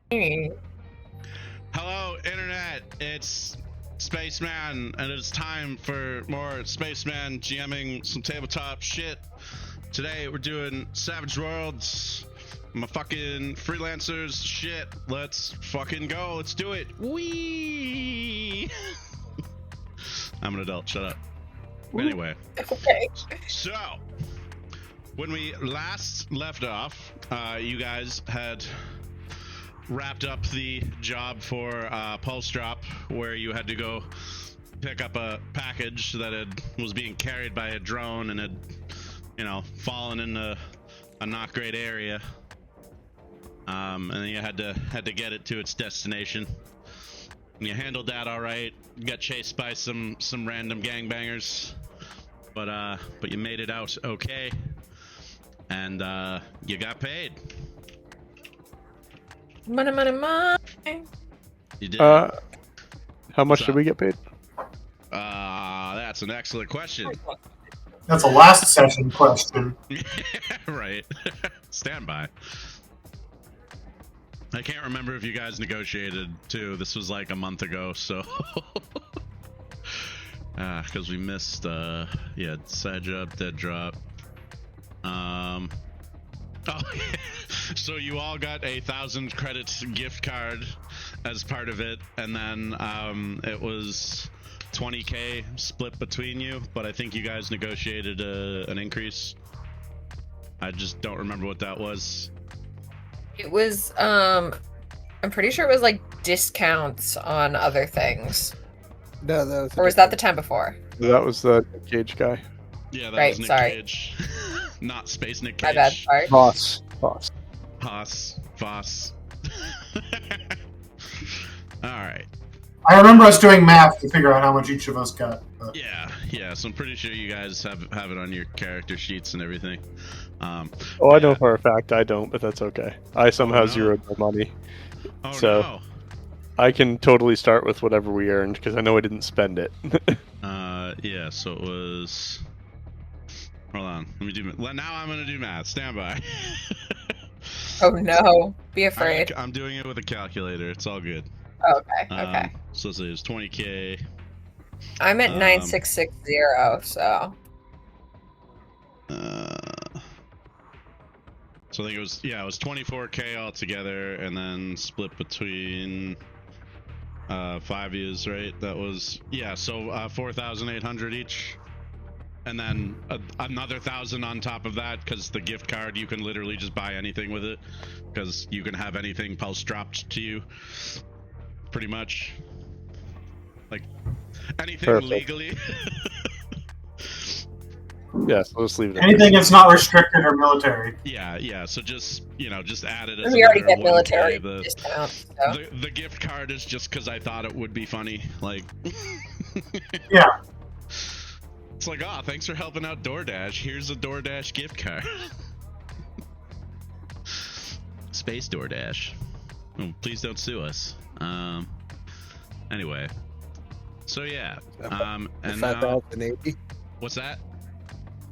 Hey. Hello, Internet. It's Spaceman, and it's time for more Spaceman GMing some tabletop shit. Today we're doing Savage Worlds. My fucking freelancers shit. Let's fucking go. Let's do it. Wee. I'm an adult. Shut up. Anyway. Okay. So, when we last left off, you guys had wrapped up the job for Pulse Drop, where you had to go pick up a package that was being carried by a drone and had, fallen in a not great area. And then you had to get it to its destination. And you handled that all right. You got chased by some random gangbangers, but you made it out okay, and you got paid. Money, money, money. You did. How much did we get paid? That's an excellent question. That's a last session question. Right. Stand by. I can't remember if you guys negotiated too. This was like a month ago, so because we missed side job, dead drop. Oh, so you all got a 1,000 credit gift card as part of it, and then it was 20k split between you, but I think you guys negotiated an increase. I just don't remember what that was. It was, I'm pretty sure it was like discounts on other things. No, that was. Or was that the time before? That was the Cage guy. Yeah, that Right, was Nick sorry. Cage. Not Space Nick My Cage. bad, sorry. Voss. Voss. Alright. I remember us doing math to figure out how much each of us got. But Yeah, so I'm pretty sure you guys have it on your character sheets and everything. I know for a fact I don't, but that's okay. I somehow zeroed my money. Oh So- no. I can totally start with whatever we earned, because I know I didn't spend it. Yeah, so it was... Hold on, let me do... Now I'm gonna do math. Stand by. Oh no. Be afraid. I'm doing it with a calculator. It's all good. Okay. So let's say it's 20k. I'm at 9660, so. So I think it was 24k altogether, and then split between 5 years, right? That was so 4,800 each, and then another 1,000 on top of that, because the gift card, you can literally just buy anything with it, because you can have anything pulse dropped to you, pretty much, like anything Perfect. legally. Yeah, so let's leave it at anything that's not restricted or military. Yeah. So just add it as We already another get 1K. military The- discounts, so. The gift card is just because I thought it would be funny. Like, Yeah. it's like, oh, thanks for helping out DoorDash. Here's a DoorDash gift card. Space DoorDash. Oh, please don't sue us. Anyway. So yeah. And now, 5,080. what's that?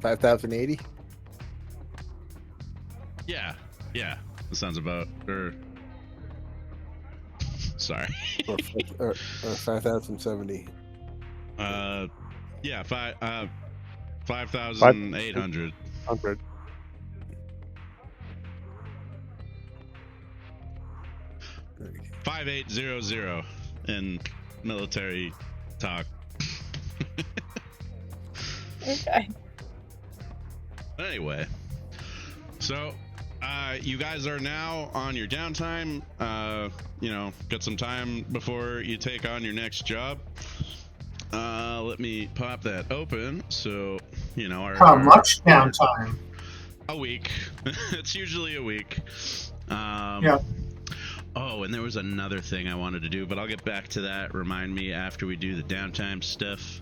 5,080. Yeah. That sounds about. Sorry. or 5,070. Yeah, 5,800. 100. Okay. 5800 in military talk. Okay. Anyway, so you guys are now on your downtime. Got some time before you take on your next job. Let me pop that open. So How much downtime? a week. It's usually a week. Yeah. Oh, and there was another thing I wanted to do, but I'll get back to that. Remind me after we do the downtime stuff.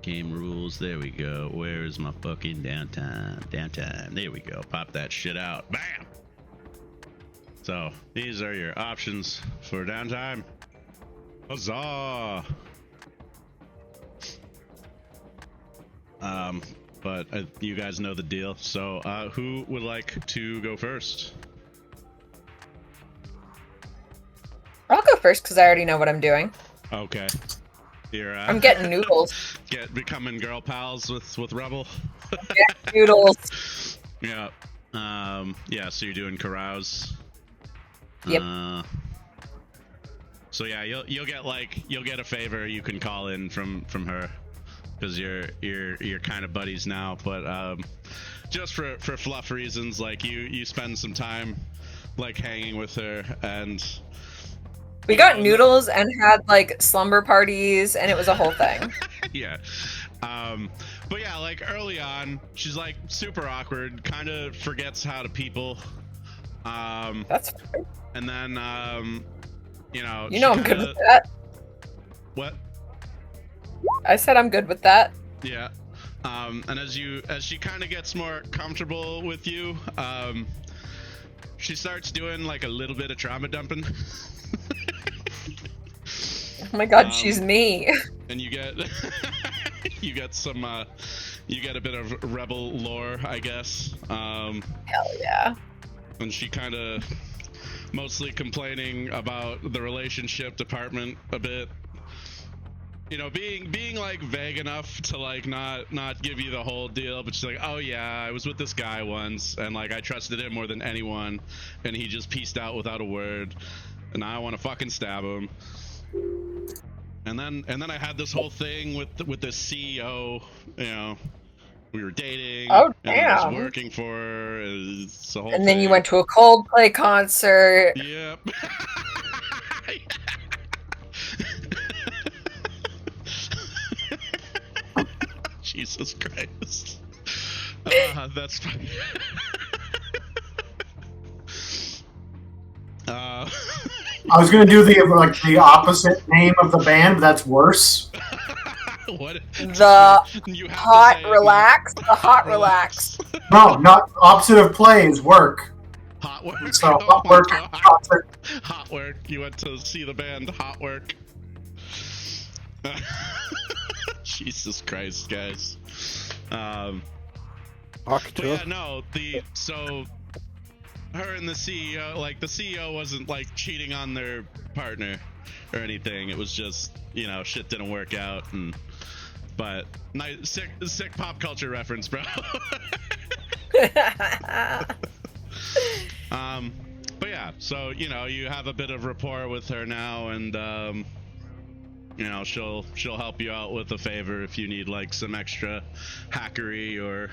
Game rules. There we go. Where is my fucking downtime? Downtime. There we go. Pop that shit out. Bam! So, these are your options for downtime. Huzzah! But you guys know the deal. So, who would like to go first? first because I already know what I'm doing. Okay. You're I'm getting noodles. becoming girl pals with Rebel. Noodles. Yeah. Yeah, so you're doing carouse. Yep. So yeah, you'll get a favor you can call in from her, because you're kind of buddies now. But just for fluff reasons, like you spend some time like hanging with her, and We got noodles and had like slumber parties, and it was a whole thing. yeah. But yeah, like early on, she's like super awkward, kind of forgets how to people. That's fine. And then you know I'm good with that. What? I said I'm good with that. Yeah. And as she kind of gets more comfortable with you, she starts doing like a little bit of trauma dumping. Oh my god, she's me. And you get you get some you get a bit of rebel lore, I guess. Hell yeah. And she kind of mostly complaining about the relationship department a bit. You know, being like vague enough to like not give you the whole deal, but she's like, oh yeah, I was with this guy once, and like I trusted him more than anyone, and he just pieced out without a word, and now I want to fucking stab him. And then I had this whole thing with the CEO. You know, we were dating. Oh and I damn. was working for her. It's a whole And then thing. you went to a Coldplay concert. Yep. Jesus Christ. That's funny. I was gonna do the opposite name of the band, but that's worse. What? The You have to hot say it, relax. The hot relax. No, not opposite of play is work. Hot work. So Oh hot my work, God. concert. Hot work. You went to see the band Hot Work. Jesus Christ, guys. But yeah, no, so her and the CEO, like the CEO wasn't like cheating on their partner or anything. It was just, you know, shit didn't work out. But nice, sick pop culture reference, bro. But yeah, so you know, you have a bit of rapport with her now, and you know, she'll help you out with a favor if you need like some extra hackery or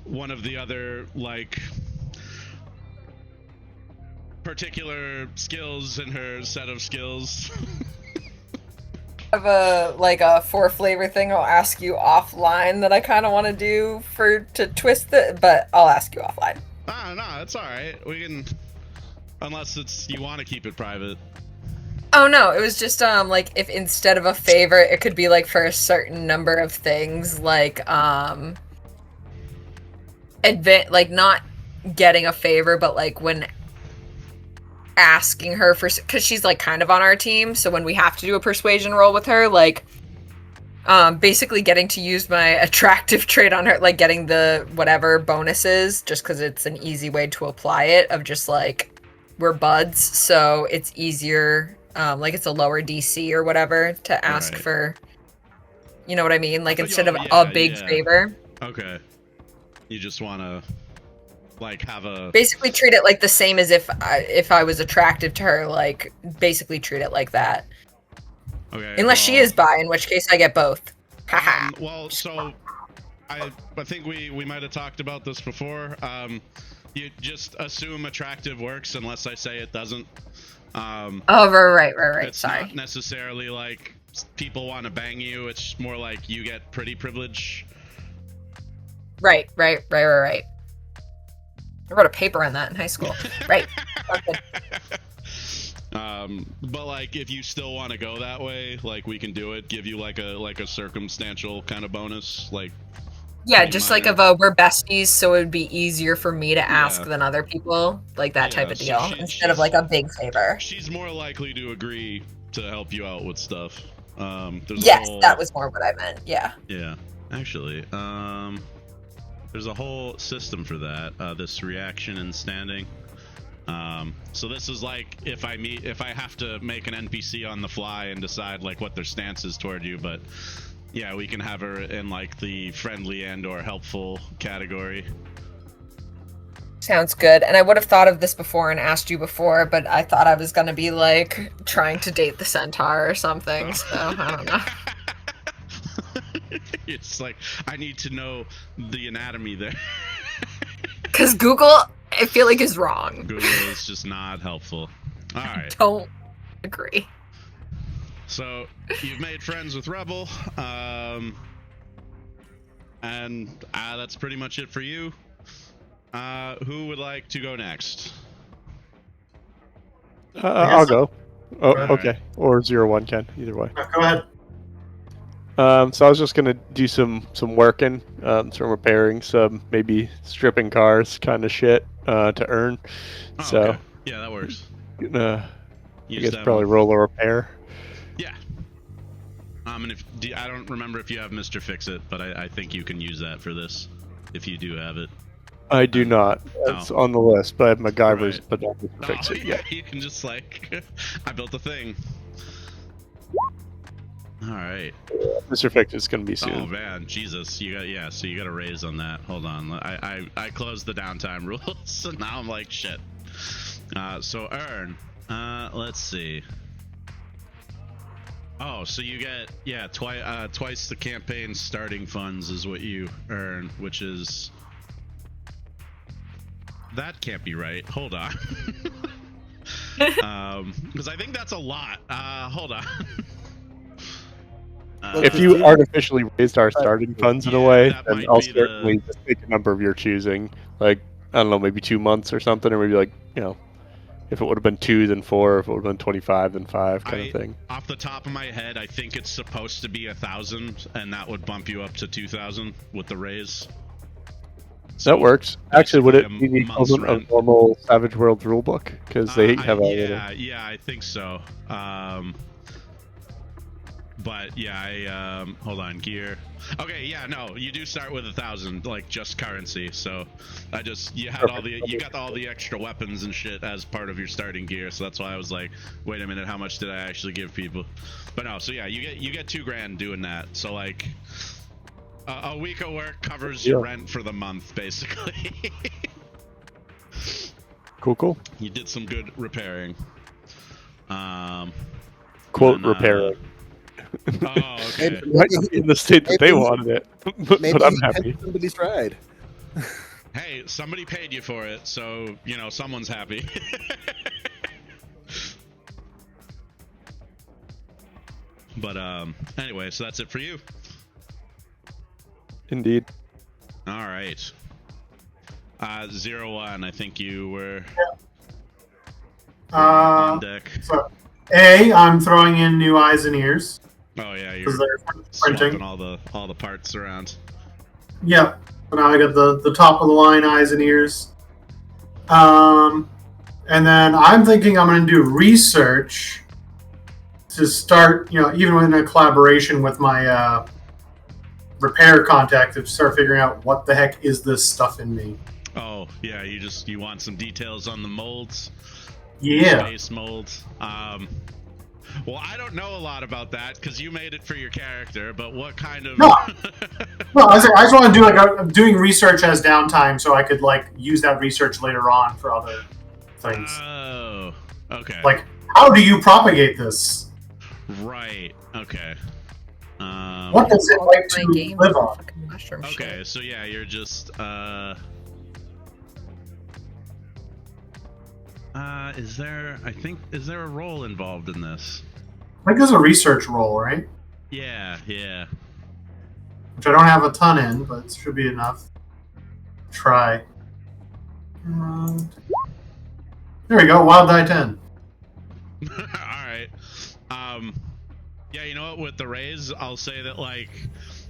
one of the other like particular skills in her set of skills. I have a 4-flavor thing I'll ask you offline that I kind of want to do to twist it, but I'll ask you offline. No, it's all right. We can, unless you want to keep it private. Oh no, it was just like if instead of a favor, it could be like for a certain number of things, like like not getting a favor, but like when asking her for, because she's like kind of on our team, so when we have to do a persuasion roll with her, like basically getting to use my attractive trait on her, like getting the whatever bonuses, just because it's an easy way to apply it, of just like we're buds, so it's easier, like it's a lower DC or whatever to ask for, you know what I mean, like instead of a big favor. Okay, you just want to like have a basically treat it like the same as if I was attractive to her, like basically treat it like that. Okay. Unless she is bi, in which case I get both. Haha. Well, so I think we might have talked about this before. You just assume attractive works unless I say it doesn't. Oh, right. It's Sorry. not necessarily like people want to bang you. It's more like you get pretty privilege. Right. I wrote a paper on that in high school. Right. Okay. But like if you still want to go that way, like we can do it, give you like a circumstantial kind of bonus, like yeah, just minor. Like of we're besties, so it would be easier for me to ask than other people, like that type of deal, so instead of like a big favor. She's more likely to agree to help you out with stuff. Yes, that was more what I meant. Yeah. Yeah, actually, there's a whole system for that. This reaction and standing. So this is like if I have to make an NPC on the fly and decide like what their stance is toward you, but yeah, we can have her in like the friendly and or helpful category. Sounds good. And I would have thought of this before and asked you before, but I thought I was going to be like trying to date the centaur or something. So I don't know. It's like I need to know the anatomy there. Because Google, I feel like, is wrong. Google is just not helpful. All right. Don't agree. So you've made friends with Rebel, and that's pretty much it for you. Who would like to go next? I'll go. Oh, Alright. okay. Or 01 can, either way. Go ahead. So I was just gonna do some working, some repairing, some maybe stripping cars kind of shit to earn. Oh, So okay. Yeah, that works. I Use guess that probably one. roll a repair. Yeah. And I don't remember if you have Mr. Fix-It, but I think you can use that for this if you do have it. I do not. It's on the list, but I have MacGyver's, Right. but not to fix it yeah, yet. you can just like I built a thing. All right. Mr. Fix It's gonna be Oh soon. man, Jesus! So you got a raise on that. Hold on, I closed the downtime rules, so now I'm like shit. So earn. Let's see. Oh, so you get twice the campaign starting funds is what you earn, which is that can't be right. Hold on. Because I think that's a lot. Hold on. If you artificially raised our starting funds in a way, that then might I'll be certainly just take a number of your choosing. Like, I don't know, maybe 2 months or something, or maybe like, if it would have been 2, then 4. If it would have been 25, then 5, kind of thing. Off the top of my head, I think it's supposed to be 1,000, and that would bump you up to 2,000 with the raise. That works. Actually, would it basically be a the month's equivalent rent. of normal Savage World rulebook? Because they have a little... Yeah, I think so. But yeah, hold on, gear. Okay, yeah, no, you do start with 1,000, like just currency. So you got all the extra weapons and shit as part of your starting gear. So that's why I was like, wait a minute, how much did I actually give people? But no, so yeah, you get $2,000 doing that. So like a week of work covers your rent for the month, basically. Cool. You did some good repairing. Quote, and, repairing. Oh, okay. Might not be in the state that they wanted it, Maybe but I'm happy. somebody's tried. Hey, somebody paid you for it, so, someone's happy. But, anyway, so that's it for you. Indeed. All right. 01, I think you were on deck. So, I'm throwing in new eyes and ears. Oh, yeah, you're Because they're swapping printing. all the parts around. Yep. So now I got the top of the line eyes and ears. And then I'm thinking I'm going to do research to start, even in a collaboration with my repair contact, to start figuring out what the heck is this stuff in me. Oh, yeah, you want some details on the molds? Yeah. Space molds. Well, I don't know a lot about that because you made it for your character, but what kind of... No, I just want to do I'm doing research as downtime so I could use that research later on for other things. Oh, okay. How do you propagate this? Right, okay. What does it like to game live on? fucking mushroom Okay, shit. so yeah, you're just, is there a role involved in this? I think there's a research role, right? Yeah. Which I don't have a ton in, but it should be enough. Try. There we go, wild die 10. Alright. Yeah, you know what, with the raise, I'll say that,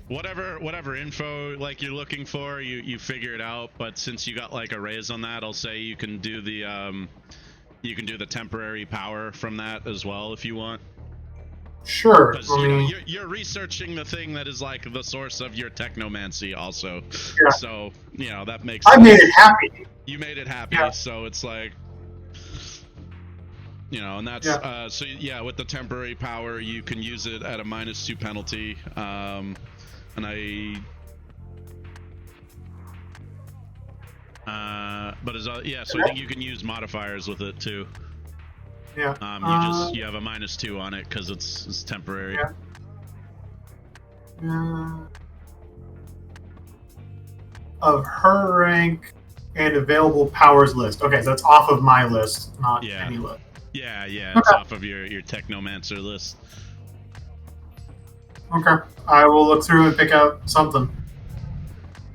whatever info, you're looking for, you figure it out, but since you got, a raise on that, I'll say you can do the temporary power from that as well, if you want. Sure. Because you're researching the thing that is the source of your technomancy also. Yeah. So that makes I sense. made it happy. You made it happy, Yeah. so it's You know, and that's so yeah. With the temporary power, you can use it at a -2 penalty. And but as yeah, so I think you can use modifiers with it too. Yeah. You have a -2 on it because it's temporary. Of her rank and available powers list. Okay, so that's off of my list, not any list. Yeah, it's off of your technomancer list. Okay, I will look through and pick out something.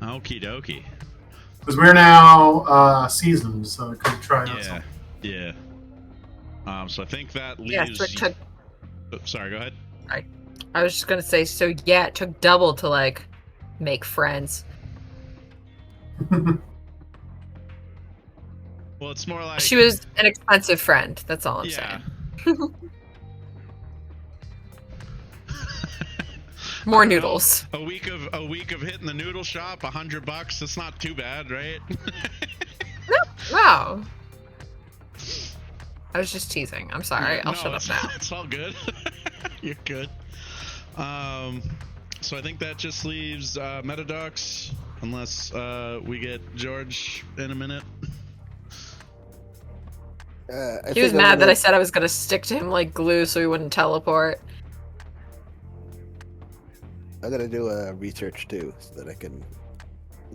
Okie dokie. Because we're now seasoned, so I could try out something. Yeah. So I think that leaves. Yeah, so it took... sorry, go ahead. I was just gonna say, so yeah, it took double to like make friends. Well, it's more like She was an expensive friend. That's all I'm saying. More noodles. A week of hitting the noodle shop, $100. That's not too bad, right? Wow. I was just teasing. I'm sorry. I'll shut up now. It's all good. You're good. So I think that just leaves Metadocs, unless we get George in a minute. He was mad that I said I was gonna stick to him like glue so he wouldn't teleport. I'm gonna do a research too, so that I can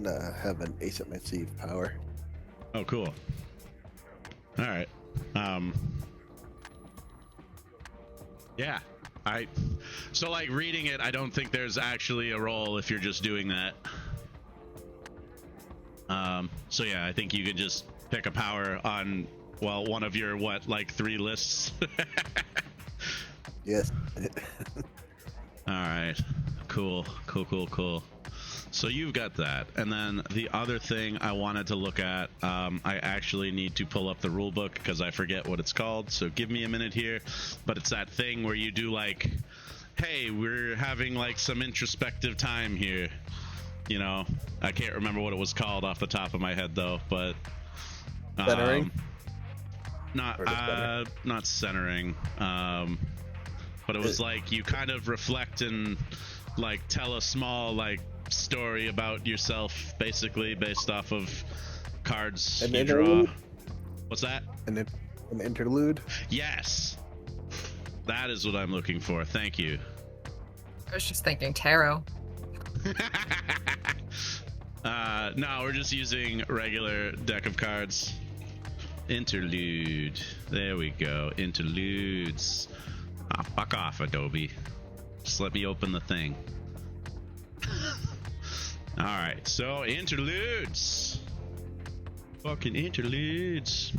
have an ace up my sleeve power. Oh, cool. All right. Yeah. So like reading it, I don't think there's actually a role if you're just doing that. So yeah, I think you can just pick a power on, well, one of your, like 3 lists? Yes. Alright. Cool. So you've got that. And then the other thing I wanted to look at, I actually need to pull up the rule book because I forget what it's called, so give me a minute here. But it's that thing where you do like, hey, we're having like some introspective time here. You know, I can't remember what it was called off the top of my head though, but centering? Not centering. But it was like you kind of reflect and like tell a small like story about yourself, basically based off of cards you draw. What's that? An interlude? Yes, that is what I'm looking for. Thank you. I was just thinking tarot. No, we're just using regular deck of cards. Interlude. There we go. Interludes. Ah, fuck off, Adobe. Just let me open the thing. Alright, so interludes. Fucking interludes.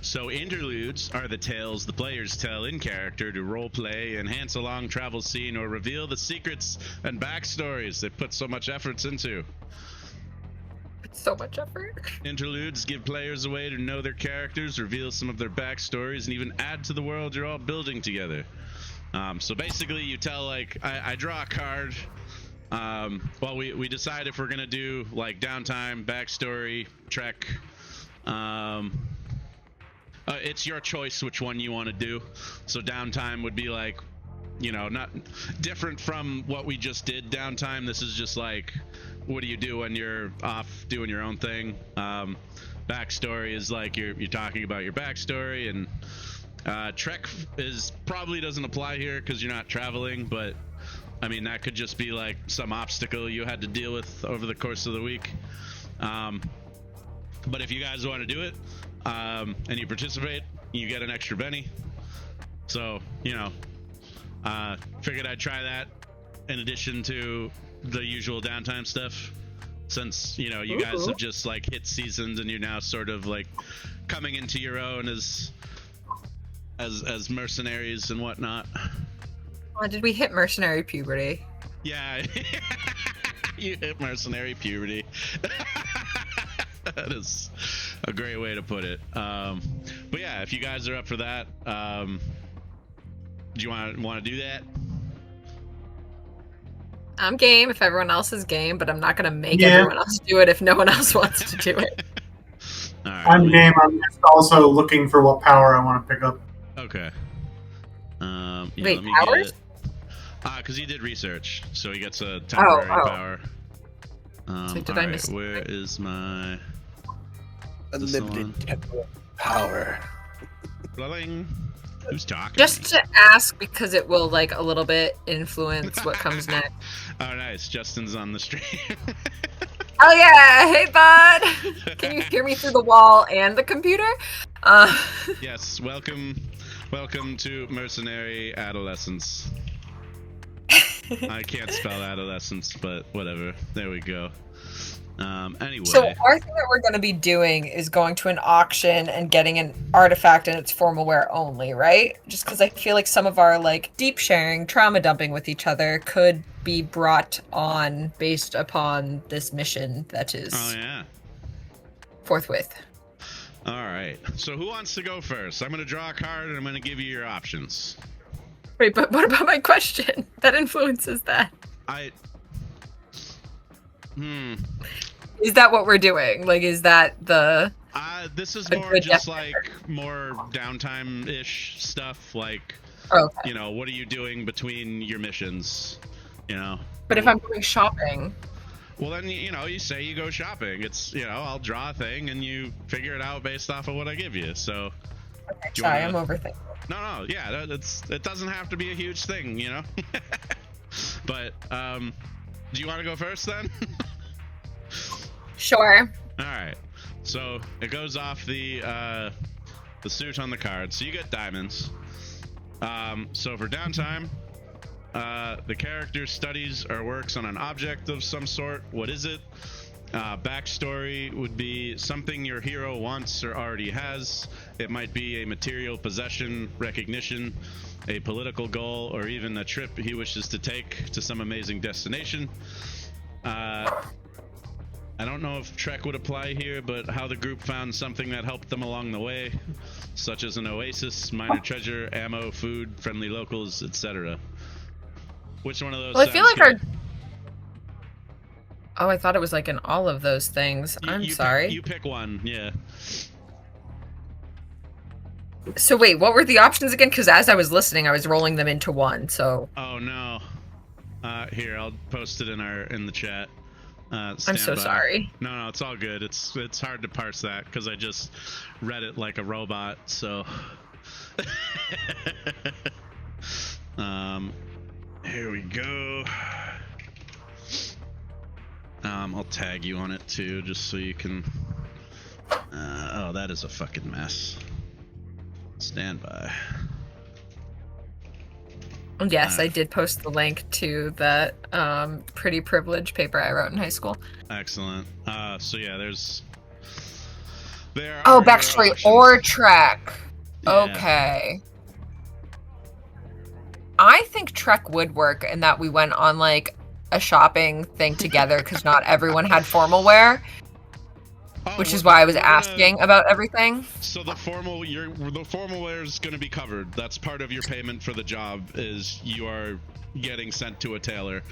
So interludes are the tales the players tell in character to roleplay, enhance a long travel scene, or reveal the secrets and backstories they put so much efforts into. So much effort. Interludes give players a way to know their characters, reveal some of their backstories, and even add to the world you're all building together. So basically you tell, like, I draw a card. Well, we decide if we're gonna do like downtime, backstory, trek. It's your choice which one you want to do. So downtime would be like, you know, not different from what we just did. Downtime, this is just like, what do you do when you're off doing your own thing? Backstory is like you're talking about your backstory, and trek is probably doesn't apply here because you're not traveling, but I mean that could just be like some obstacle you had to deal with over the course of the week. But if you guys want to do it and you participate, you get an extra penny. So, you know, figured I'd try that in addition to the usual downtime stuff, since, you know, you guys have just like hit seasoned and you're now sort of like coming into your own as mercenaries and whatnot. Did we hit mercenary puberty? Yeah. You hit mercenary puberty. That is a great way to put it. But yeah, if you guys are up for that, do you want to do that? I'm game if everyone else is game, but I'm not gonna make everyone else do it if no one else wants to do it. All right. I'm game. I'm just also looking for what power I want to pick up. Okay. Yeah, Wait, let me powers? because he did research, so he gets a temporary power. So did all I right, miss where is my this Unlimited one? temporal power. Fledgling? Who's talking? Just to ask because it will like a little bit influence what comes next. Oh, nice. Justin's on the stream. Oh yeah, hey bud. Can you hear me through the wall and the computer? Yes, welcome to mercenary adolescence. I can't spell adolescence, but whatever. There we go. Anyway. So our thing that we're going to be doing is going to an auction and getting an artifact in its formal wear only, right? Just because I feel like some of our like deep sharing, trauma dumping with each other could be brought on based upon this mission that is forthwith. All right. So who wants to go first? I'm going to draw a card and I'm going to give you your options. Wait, but what about my question? That influences that. Is that what we're doing? Like, is that the... this is more just like more downtime-ish stuff. Like, you know, what are you doing between your missions? You know? But if I'm going shopping... Well, then, you know, you say you go shopping. It's, you know, I'll draw a thing and you figure it out based off of what I give you. So... Okay, sorry, I'm overthinking. No, yeah, it doesn't have to be a huge thing, you know? But, do you want to go first then? Sure. Alright, so it goes off the suit on the card. So you get diamonds. So for downtime, the character studies or works on an object of some sort. What is it? Backstory would be something your hero wants or already has. It might be a material possession, recognition, a political goal, or even a trip he wishes to take to some amazing destination. I don't know if Trek would apply here, but how the group found something that helped them along the way, such as an oasis, minor treasure, ammo, food, friendly locals, etc. Which one of those? Well, I feel like good? Oh, I thought it was like in all of those things. I'm sorry. You pick one, yeah. So wait, what were the options again? Because as I was listening, I was rolling them into one. So. Oh no. Here, I'll post it in the chat. I'm so sorry. No, it's all good. It's hard to parse that because I just read it like a robot. So. Here we go. I'll tag you on it too, just so you can. Oh, that is a fucking mess. Stand by. Yes, I did post the link to that pretty privileged paper I wrote in high school. Excellent. So yeah, there Oh, are backstory options. or track. Yeah. Okay. I think Trek would work in that we went on like a shopping thing together because not everyone had formal wear. Which is why I was asking about everything. So the formal wear is going to be covered. That's part of your payment for the job. Is you are getting sent to a tailor.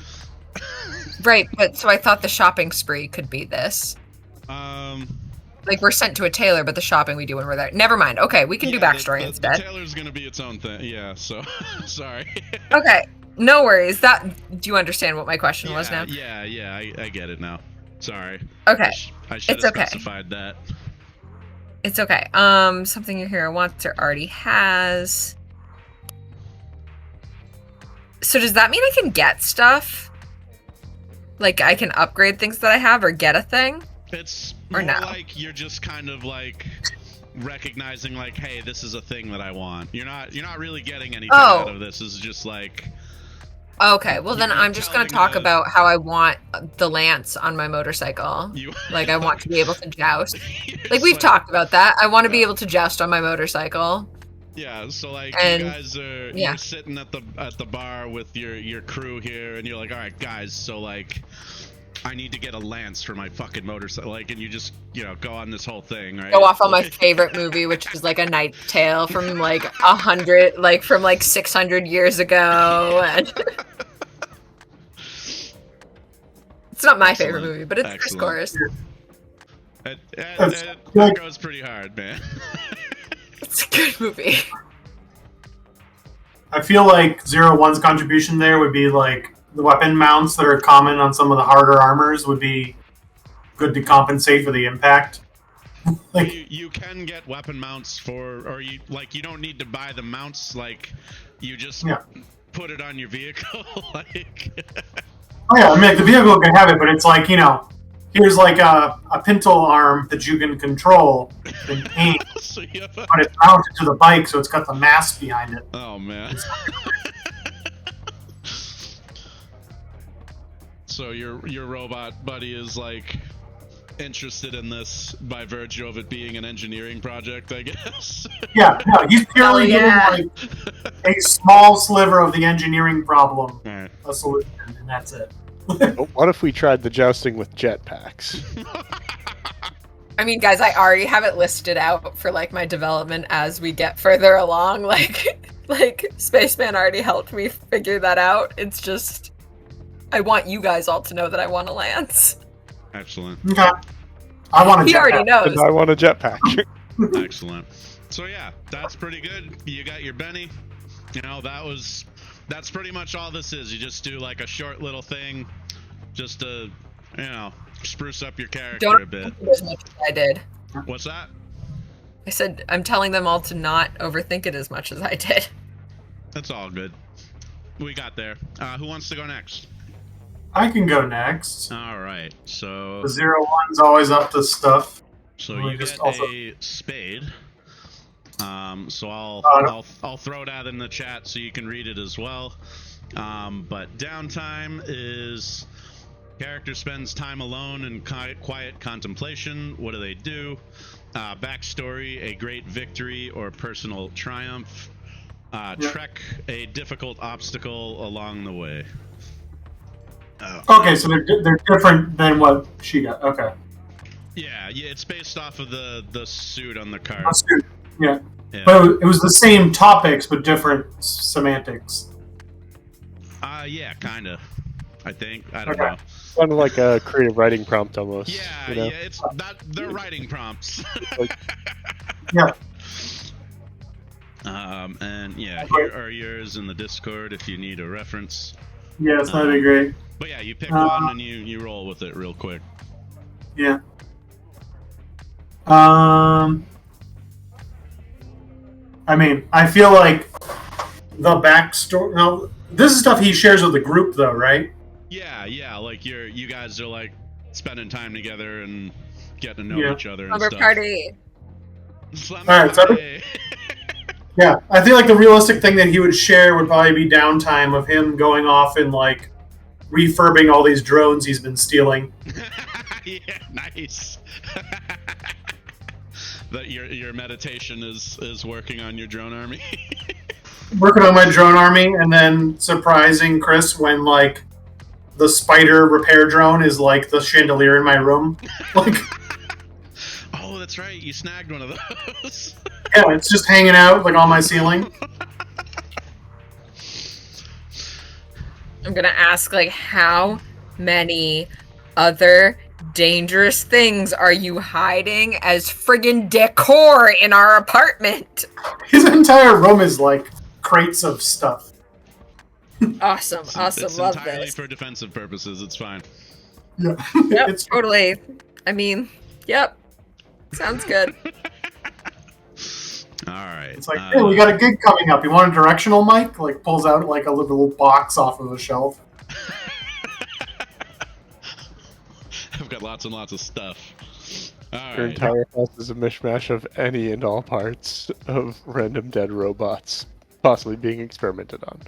Right, but so I thought the shopping spree could be this. Like we're sent to a tailor, but the shopping we do when we're there. Never mind. Okay, we can do backstory instead. The tailor's going to be its own thing. Yeah. So sorry. Okay, no worries. Do you understand what my question was now? Yeah. I get it now. Sorry. Okay. I should have specified that. It's okay. Something your hero wants or already has. So does that mean I can get stuff? Like I can upgrade things that I have or get a thing? It's or more no? like you're just kind of like recognizing like, hey, this is a thing that I want. You're not really getting anything out of this. It's just like. Okay, well then I'm just going to talk about how I want the lance on my motorcycle. Like I want to be able to joust. Like we've talked about that. I want to be able to joust on my motorcycle. Yeah, so like and, you guys are you're sitting at the bar with your crew here and you're like, all right guys, so like I need to get a lance for my fucking motorcycle, like, and you just, you know, go on this whole thing, right? Go off on my favorite movie, which is like A Night Tale from like 100, like from like 600 years ago, and it's not my favorite movie, but it's Chris Chorus. That goes pretty hard, man. It's a good movie. I feel like 01's contribution there would be like the weapon mounts that are common on some of the harder armors would be good to compensate for the impact. Like you can get weapon mounts or you don't need to buy the mounts. Like you just put it on your vehicle. Like. Oh yeah, I mean like, the vehicle can have it, but it's like here's like a pintle arm that you can control and aim, So but it's mounted to the bike, so it's got the mast behind it. Oh man. So your robot buddy is like interested in this by virtue of it being an engineering project, I guess. Yeah, no, he's purely getting like a small sliver of the engineering problem, Right. a solution, and that's it. What if we tried the jousting with jetpacks? I mean, guys, I already have it listed out for like my development as we get further along. Like Spaceman already helped me figure that out. It's just I want you guys all to know that I want a lance. Excellent. Okay. I want to. He already knows. And I want a jetpack. Excellent. So yeah, that's pretty good. You got your Benny. That's pretty much all this is. You just do like a short little thing just to, spruce up your character a bit. Don't as much as I did. What's that? I said I'm telling them all to not overthink it as much as I did. That's all good. We got there. Who wants to go next? I can go next. All right. So The 01's always up to stuff. you just get a spade. So I'll throw that in the chat so you can read it as well. But downtime is character spends time alone in quiet contemplation. What do they do? Backstory: a great victory or personal triumph. Trek: a difficult obstacle along the way. Okay, so they're different than what she got. Okay. Yeah, it's based off of the suit on the card. Yeah. But it was the same topics but different semantics. Yeah, kind of. I think. I don't know. Kind of like a creative writing prompt almost. Yeah, it's not. They're writing prompts. Yeah. And here are yours in the Discord if you need a reference. Yes, that'd be great. But yeah, you pick one and you roll with it real quick. Yeah. I mean, I feel like the backstory. No, this is stuff he shares with the group, though, right? Yeah. Like you guys are like spending time together and getting to know each other and Slumber stuff. Party. Slumber All right, so party. yeah, I feel like the realistic thing that he would share would probably be downtime of him going off and like refurbing all these drones he's been stealing. Yeah, nice. That your meditation is working on your drone army. Working on my drone army, and then surprising Chris when like the spider repair drone is like the chandelier in my room. Like, oh, that's right. You snagged one of those. yeah, it's just hanging out like on my ceiling. I'm gonna ask like how many other dangerous things are you hiding as friggin' decor in our apartment? His entire room is like crates of stuff. Awesome, It's love entirely this. for defensive purposes. It's fine. Yeah, Yep, it's totally. I mean, yep. Sounds good. All right. It's like, hey, we got a gig coming up. You want a directional mic? Like pulls out like a little box off of the shelf. I've got lots and lots of stuff. All Your right. entire house is a mishmash of any and all parts of random dead robots possibly being experimented on.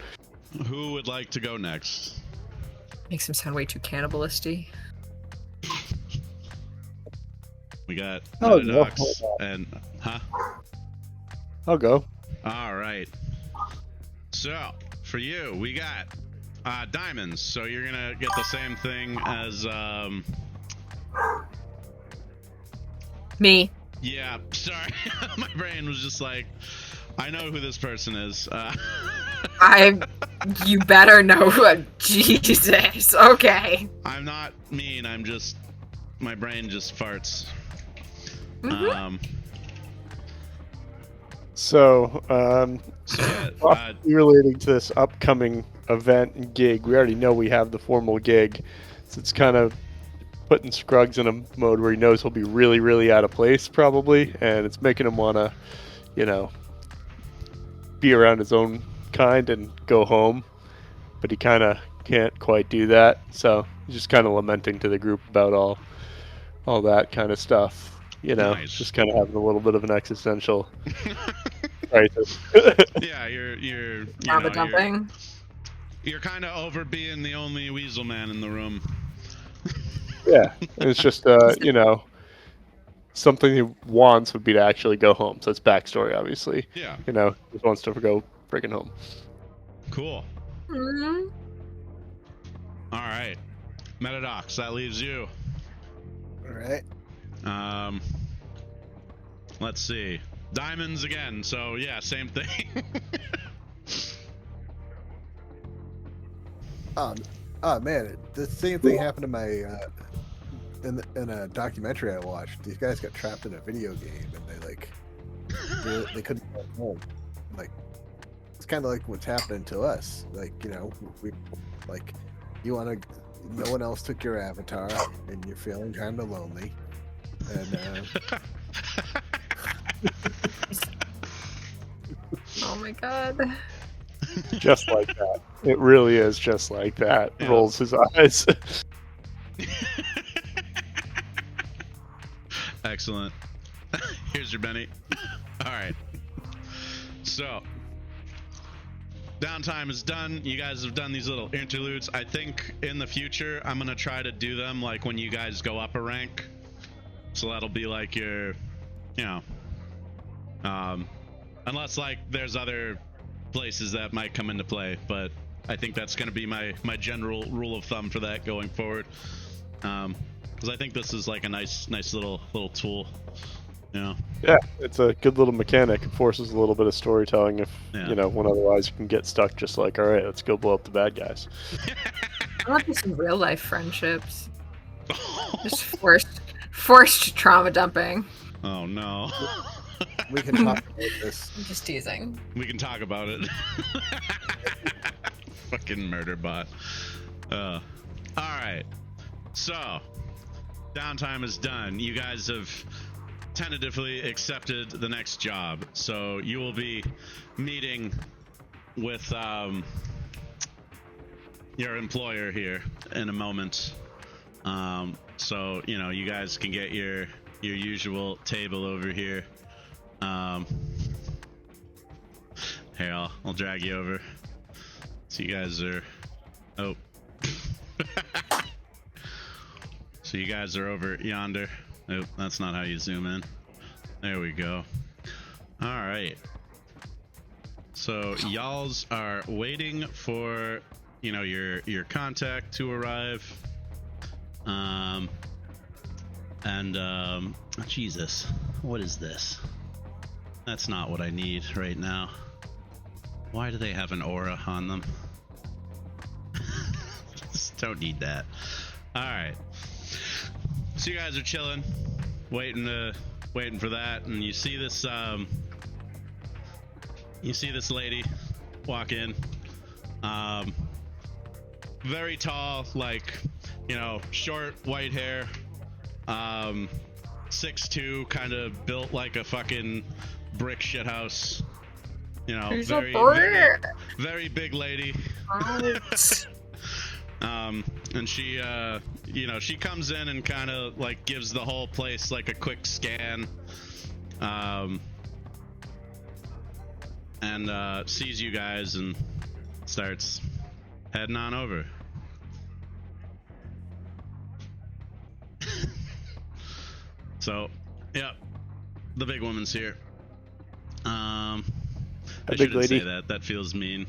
Who would like to go next? Makes him sound way too cannibalisty. We got Oh, no. Docs and I'll go. All right. So for you, we got diamonds. So you're gonna get the same thing as Me. Yeah. Sorry, my brain was just like, I know who this person is. You better know who. Jesus. Okay. I'm not mean. I'm just, my brain just farts. Um, So, so yeah, possibly relating to this upcoming event and gig, we already know we have the formal gig, so it's kind of putting Scruggs in a mode where he knows he'll be really, really out of place probably, and it's making him want to, you know, be around his own kind and go home, but he kind of can't quite do that, so he's just kind of lamenting to the group about all that kind of stuff, you know, Nice. just kind of having a little bit of an existential crisis. yeah, you're Trauma dumping. You're kind of over being the only weasel man in the room. Yeah, and it's just you know, something he wants would be to actually go home. So it's backstory, obviously. Yeah. You know, just wants to go freaking home. Cool. Mhm. All right, Metadox, that leaves you. All right. Let's see. Diamonds again. So yeah, same thing. Oh man, the same thing happened to my in a documentary I watched. These guys got trapped in a video game and they couldn't get home. Like it's kind of like what's happening to us. Like we like you want to. No one else took your avatar, and you're feeling kind of lonely. And Oh my god. Just like that. It really is just like that. Yeah. Rolls his eyes. Excellent. Here's your Benny. All right. So, downtime is done. You guys have done these little interludes. I think in the future, I'm going to try to do them like when you guys go up a rank. So that'll be like your, unless like there's other places that might come into play, but I think that's going to be my general rule of thumb for that going forward. Because I think this is like a nice little tool. Yeah, it's a good little mechanic. It forces a little bit of storytelling if, when otherwise you can get stuck just like, all right, let's go blow up the bad guys. I want some real life friendships. Just forced trauma dumping. Oh no. we can talk about this. I'm just teasing. We can talk about it. Fucking murder bot. All right. So, downtime is done. You guys have tentatively accepted the next job. So you will be meeting with your employer here in a moment. So, you guys can get your usual table over here. Here, I'll drag you over. So you guys are... Oh. So you guys are over yonder. Nope, that's not how you zoom in. There we go. Alright. So y'alls are waiting for, your contact to arrive. Jesus, what is this? That's not what I need right now. Why do they have an aura on them? Just don't need that. Alright. So you guys are chilling, waiting for that, and you see this lady walk in. Very tall, like, short white hair, 6'2", kind of built like a fucking brick shithouse. Very big lady. And she she comes in and kind of like gives the whole place like a quick scan, and sees you guys and starts heading on over. So, yeah, the big woman's here. I shouldn't say that. That feels mean.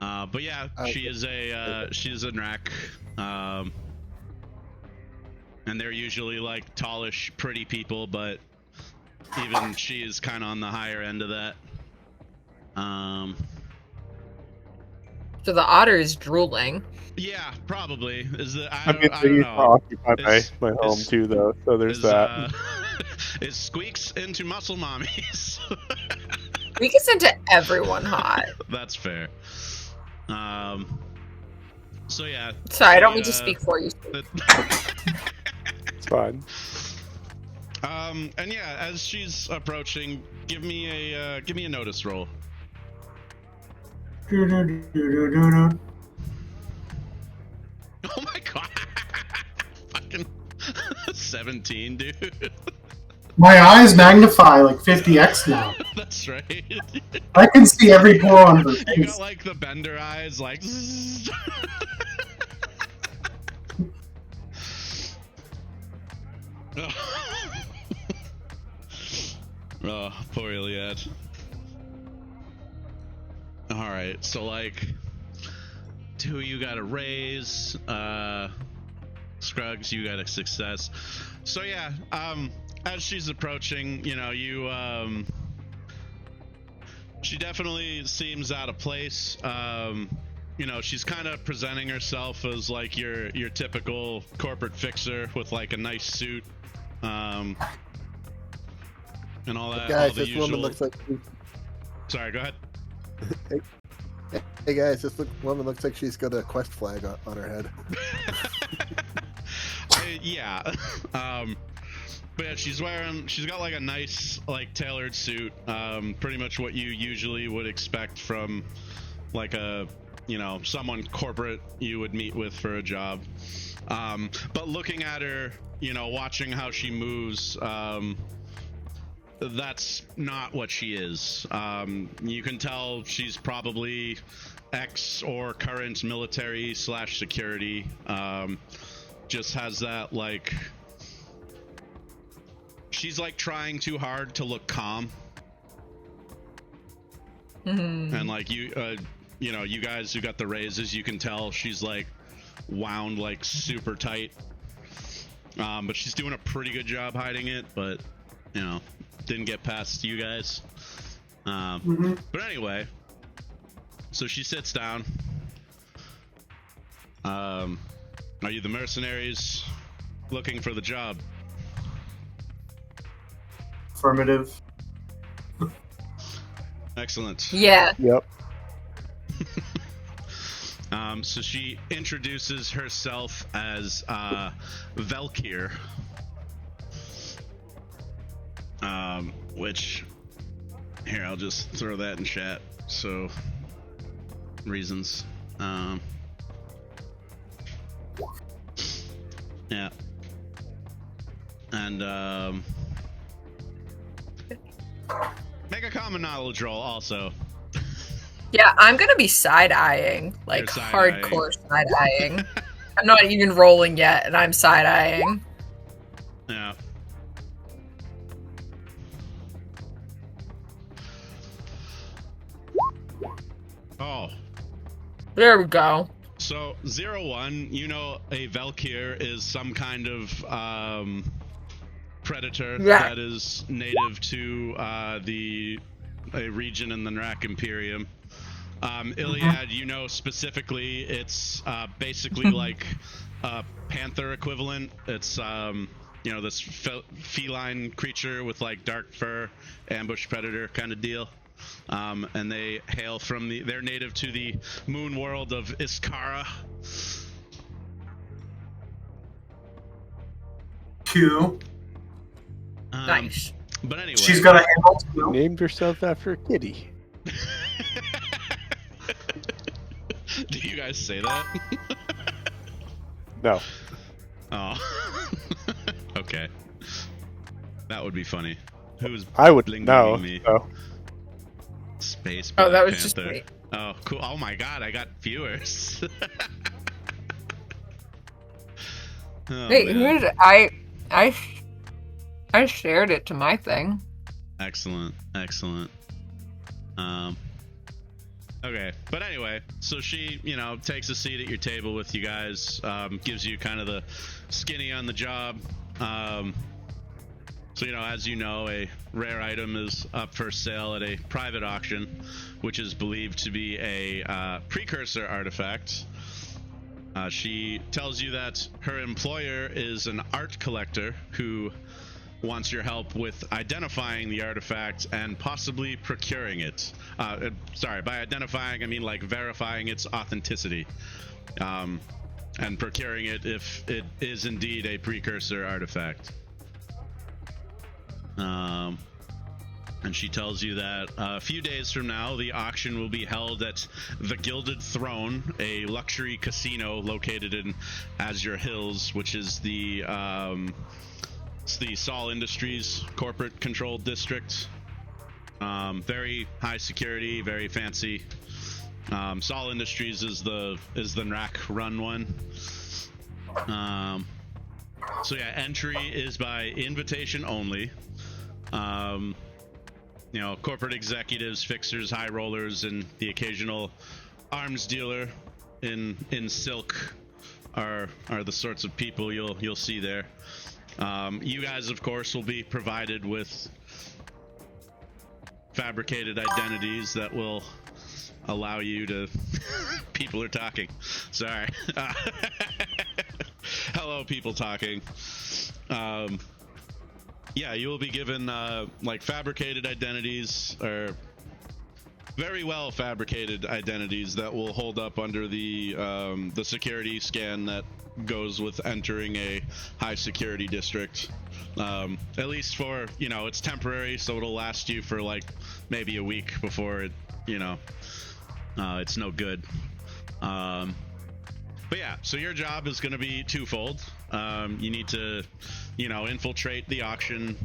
But yeah, she is a Nrac. And they're usually like tallish, pretty people, but even she is kind of on the higher end of that. So the otter is drooling. Yeah, probably. I I don't know. occupy my home too, though. So there's that. Is Squeaks into muscle mommies? We can send to everyone hot. That's fair. So yeah. Sorry, I don't mean to speak for you. It's fine. And yeah, as she's approaching, give me a notice roll. Do-do-do-do-do-do. Oh my god. Fucking 17, dude. My eyes magnify like 50x now. That's right. I can see every pore on her You face. got like the bender eyes, like. Oh, poor Iliad. Alright, so like, 2 you got a raise, Scruggs, you got a success. So yeah, as she's approaching, you know, she definitely seems out of place. You know, she's kind of presenting herself as like your typical corporate fixer with like a nice suit, and all that. Guys, all the this usual... woman looks like. Sorry, go ahead. Hey guys, woman looks like she's got a quest flag on her head. Yeah. But yeah, she's got like a nice, like tailored suit. Pretty much what you usually would expect from like a, you know, someone corporate you would meet with for a job. But looking at her, you know, watching how she moves, that's not what she is. You can tell she's probably ex or current military / security. Just has that like, she's like trying too hard to look calm. And like you know, you guys who got the raises, you can tell she's like wound like super tight. But she's doing a pretty good job hiding it, but you know, didn't get past you guys. But anyway, so she sits down. Are you the mercenaries looking for the job? Affirmative. Excellent. Yeah. Yep. So she introduces herself as Valkyr, which here I'll just throw that in chat. So reasons. Yeah. And make a common knowledge roll also. Yeah, I'm gonna be side-eyeing, like You're side-eyeing. hardcore side-eyeing. I'm not even rolling yet, and I'm side-eyeing. Yeah. Oh. There we go. So 01, you know, a Valkyr is some kind of predator that is native to a region in the Nrac Imperium. Iliad, you know specifically, it's basically like a panther equivalent. It's you know, this feline creature with like dark fur, ambush predator kind of deal. And they hail from they're native to the moon world of Iskara. Q. Nice. But anyway, She's got a handle too. Named herself after a kitty. Do you guys say that? No. Oh. Okay. That would be funny. Who's I would bling no. me? No. Space Oh, that Black was just Panther. me. Oh, cool. Oh my god, I got viewers. Oh, Wait, man. who did I shared it to my thing. Excellent, excellent. Okay, but anyway, so she, you know, takes a seat at your table with you guys, gives you kind of the skinny on the job. So, you know, as you know, a rare item is up for sale at a private auction, which is believed to be a precursor artifact. She tells you that her employer is an art collector who wants your help with identifying the artifact and possibly procuring it. Sorry, by identifying I mean like verifying its authenticity, and procuring it if it is indeed a precursor artifact. And she tells you that a few days from now, the auction will be held at the Gilded Throne, a luxury casino located in Azure Hills, which is the Sol Industries corporate-controlled district. Very high security, very fancy. Sol Industries is the Nrac run one. So yeah, entry is by invitation only. You know, corporate executives, fixers, high rollers, and the occasional arms dealer in silk are the sorts of people you'll see there. You guys, of course, will be provided with fabricated identities that will allow you to. People are talking. Sorry. Hello, people talking. Yeah, you will be given like fabricated identities, or very well fabricated identities that will hold up under the security scan that goes with entering a high security district. At least for, you know, it's temporary, so it'll last you for like maybe a week before it, you know, it's no good. But yeah, so your job is going to be twofold. You need to, you know, infiltrate the auction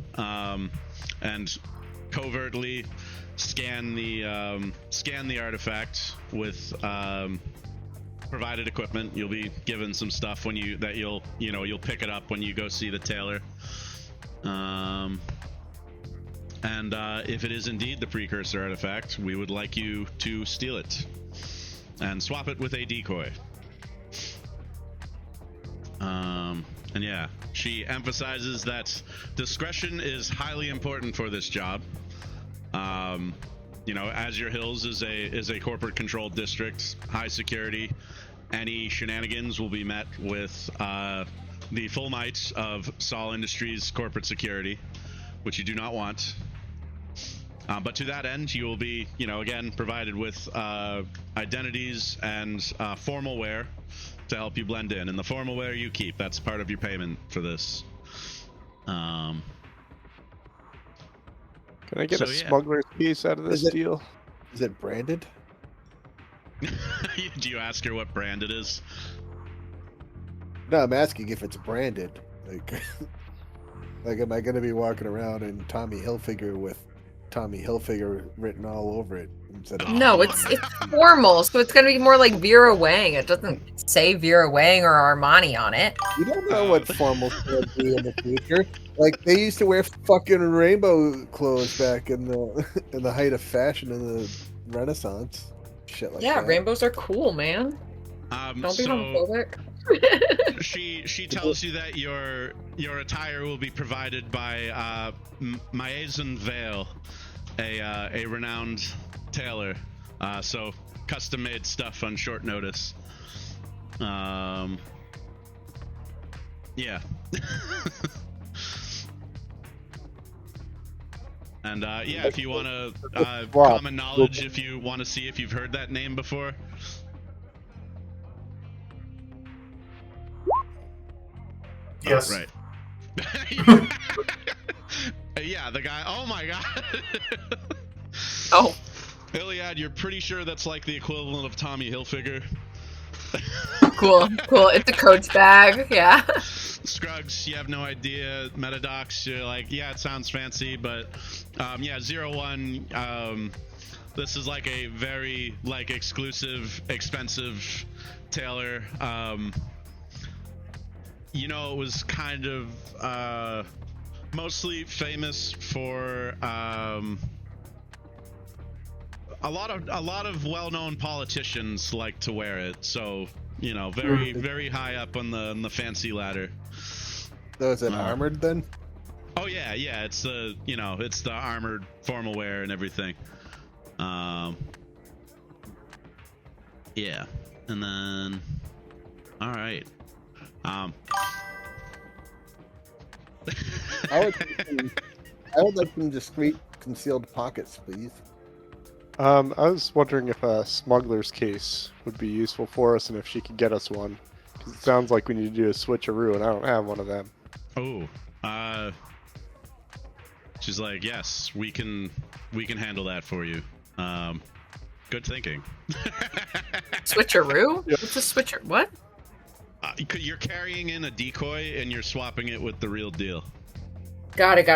and covertly scan the artifact with provided equipment. You'll be given some stuff when you'll pick it up when you go see the tailor. And if it is indeed the precursor artifact, we would like you to steal it and swap it with a decoy. And yeah, she emphasizes that discretion is highly important for this job. You know, Azure Hills is a corporate controlled district, high security. Any shenanigans will be met with the full might of Sol Industries corporate security, which you do not want. But to that end, you will be, you know, again, provided with identities and formal wear to help you blend in. And the formal wear you keep. That's part of your payment for this. Can I get a smuggler's piece out of this deal? Is it branded? Do you ask her what brand it is? No, I'm asking if it's branded. Like, like, am I going to be walking around in Tommy Hilfiger with Tommy Hilfiger written all over it? Instead of No, it's formal, so it's gonna be more like Vera Wang. It doesn't say Vera Wang or Armani on it. You don't know what formal's going to be in the future. Like, they used to wear fucking rainbow clothes back in the height of fashion in the Renaissance. Shit like that. Yeah, rainbows are cool, man. Don't be homophobic. She tells you that your attire will be provided by Maison Vale, a renowned tailor. So custom made stuff on short notice. Yeah. And yeah, if you want to common knowledge, if you want to see if you've heard that name before. Yes. Oh, right. Yeah, the guy. Oh my god. Oh. Iliad, you're pretty sure that's like the equivalent of Tommy Hilfiger? Cool. It's a coach bag. Yeah. Scruggs, you have no idea. Metadocs, you're like, yeah, it sounds fancy, but yeah, 01. This is like a very exclusive, expensive tailor. You know, it was kind of mostly famous for a lot of well-known politicians like to wear it. So, you know, very high up on the fancy ladder. So is it armored then? Oh yeah, it's the it's the armored formal wear and everything. Yeah, and then all right. I would like some discreet concealed pockets, please. I was wondering if a smuggler's case would be useful for us, and if she could get us one. 'Cause it sounds like we need to do a switcheroo, and I don't have one of them. Oh, she's like, yes, we can handle that for you. Good thinking. Switcheroo? What's a switcher? What? You're carrying in a decoy and you're swapping it with the real deal. Got it.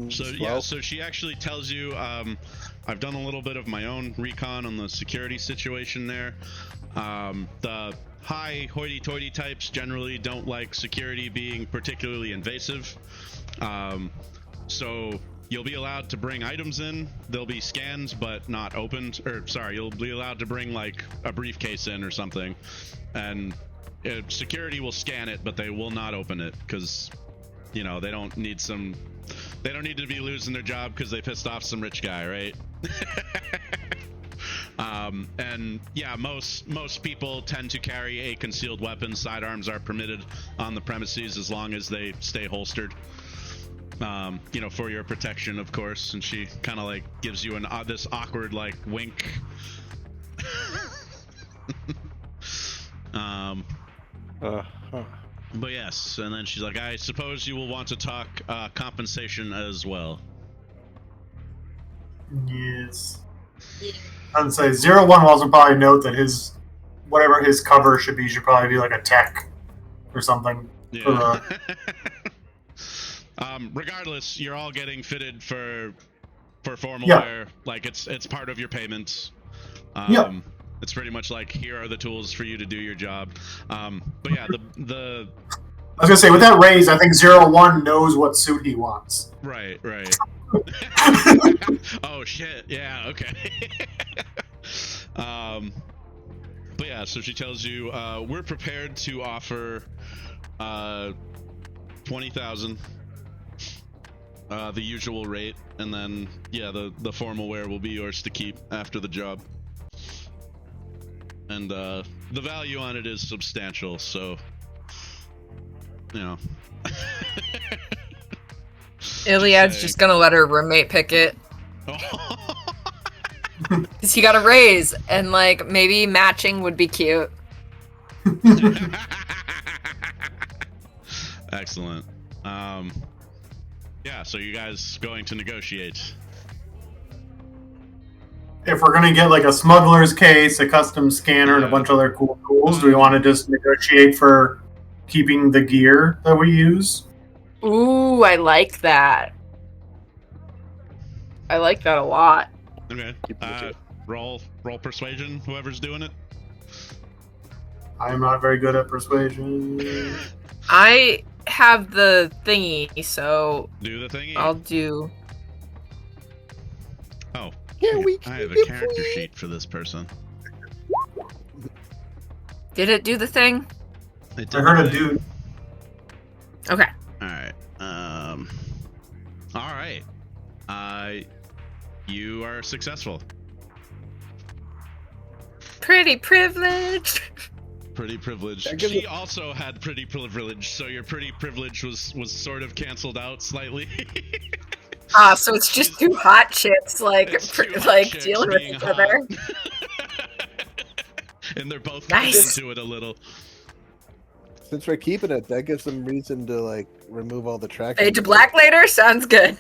So she actually tells you, I've done a little bit of my own recon on the security situation there. The high hoity-toity types generally don't like security being particularly invasive. So you'll be allowed to bring items in. They'll be scanned but not opened. Or sorry, you'll be allowed to bring like a briefcase in or something, and security will scan it, but they will not open it because, you know, they don't need to be losing their job because they pissed off some rich guy, right? And yeah, most people tend to carry a concealed weapon. Sidearms are permitted on the premises as long as they stay holstered. You know, for your protection, of course. And she kind of like gives you this awkward like wink. But yes, and then she's like, I suppose you will want to talk compensation as well. Yes. I'd say 01 will also probably note that whatever his cover should probably be like a tech or something. Yeah. Regardless, you're all getting fitted for formal wear. Like it's part of your payments. It's pretty much like, here are the tools for you to do your job. But yeah, the I was gonna say, with that raise, I think 01 knows what suit he wants. Right. Oh shit, yeah, okay. But yeah, so she tells you, we're prepared to offer 20,000, the usual rate, and then yeah, the formal wear will be yours to keep after the job. And the value on it is substantial, so you know. Iliad's just gonna let her roommate pick it. Cause he got a raise, and like maybe matching would be cute. Excellent. Yeah, so you guys going to negotiate? If we're gonna get like a smuggler's case, a custom scanner, and a bunch of other cool tools, do we want to just negotiate for keeping the gear that we use? Ooh, I like that. I like that a lot. Okay. Roll persuasion, whoever's doing it. I am not very good at persuasion. I have the thingy, so do the thingy. I'll do. Oh, Yeah, I have a character sheet for this person. Did it do the thing? I heard a dude. Okay. All right. You are successful. Pretty privileged. Pretty privileged. She also had pretty privilege, so your pretty privilege was sort of canceled out slightly. So it's just two hot chicks, like chicks dealing with being each other. And they're both Nice. into it a little. Since we're keeping it, that gives them reason to like remove all the tracking. Fade to black later? Sounds good.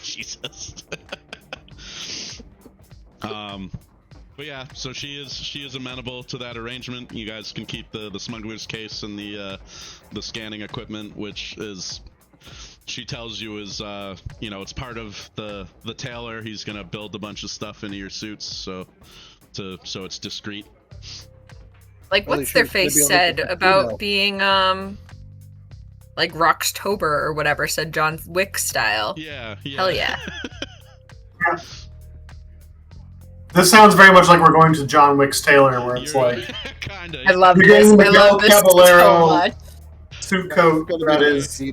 Jesus. But yeah, so she is amenable to that arrangement. You guys can keep the smuggler's case and the scanning equipment, which is, she tells you is you know, it's part of the tailor. He's gonna build a bunch of stuff into your suits, so it's discreet. Like, what's their face said about being like Rocktober or whatever, said John Wick style. Yeah. Hell yeah. Yeah. This sounds very much like we're going to John Wick's tailor, where it's like kinda. I love You're this. getting the I love this so Caballero much. suit coat that is.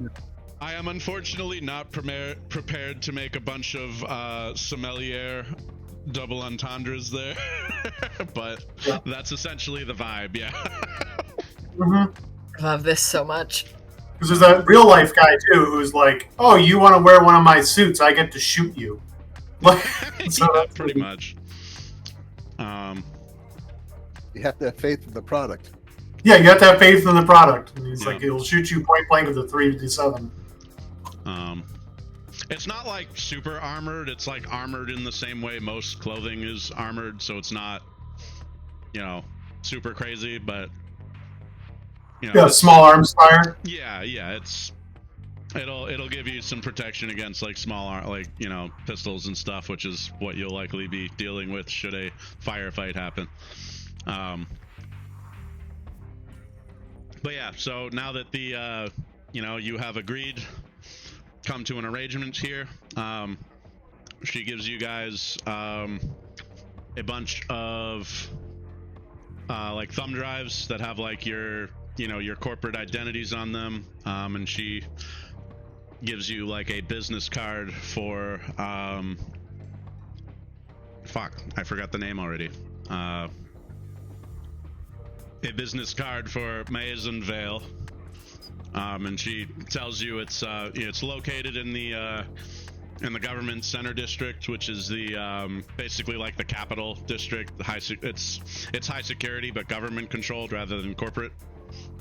I am unfortunately not prepared to make a bunch of sommelier double entendres there, but that's essentially the vibe, yeah. Mm-hmm. I love this so much. Because there's a real life guy too who's like, "Oh, you want to wear one of my suits? I get to shoot you." Like, so Yeah, that's pretty much. You have to have faith in the product. Yeah, you have to have faith in the product. And he's Yeah. like, he'll shoot you point blank with a 357. It's not like super armored. It's like armored in the same way most clothing is armored, so it's not, super crazy, but Yeah, small arms fire. Yeah, it'll give you some protection against like pistols and stuff, which is what you'll likely be dealing with should a firefight happen. But yeah, so now that the you have agreed, come to an arrangement here. She gives you guys a bunch of like thumb drives that have like your corporate identities on them, and she gives you like a business card for fuck, I forgot the name already. A business card for Maison Vale. And she tells you it's located in the government center district, which is the basically like the capital district. It's high security but government controlled rather than corporate.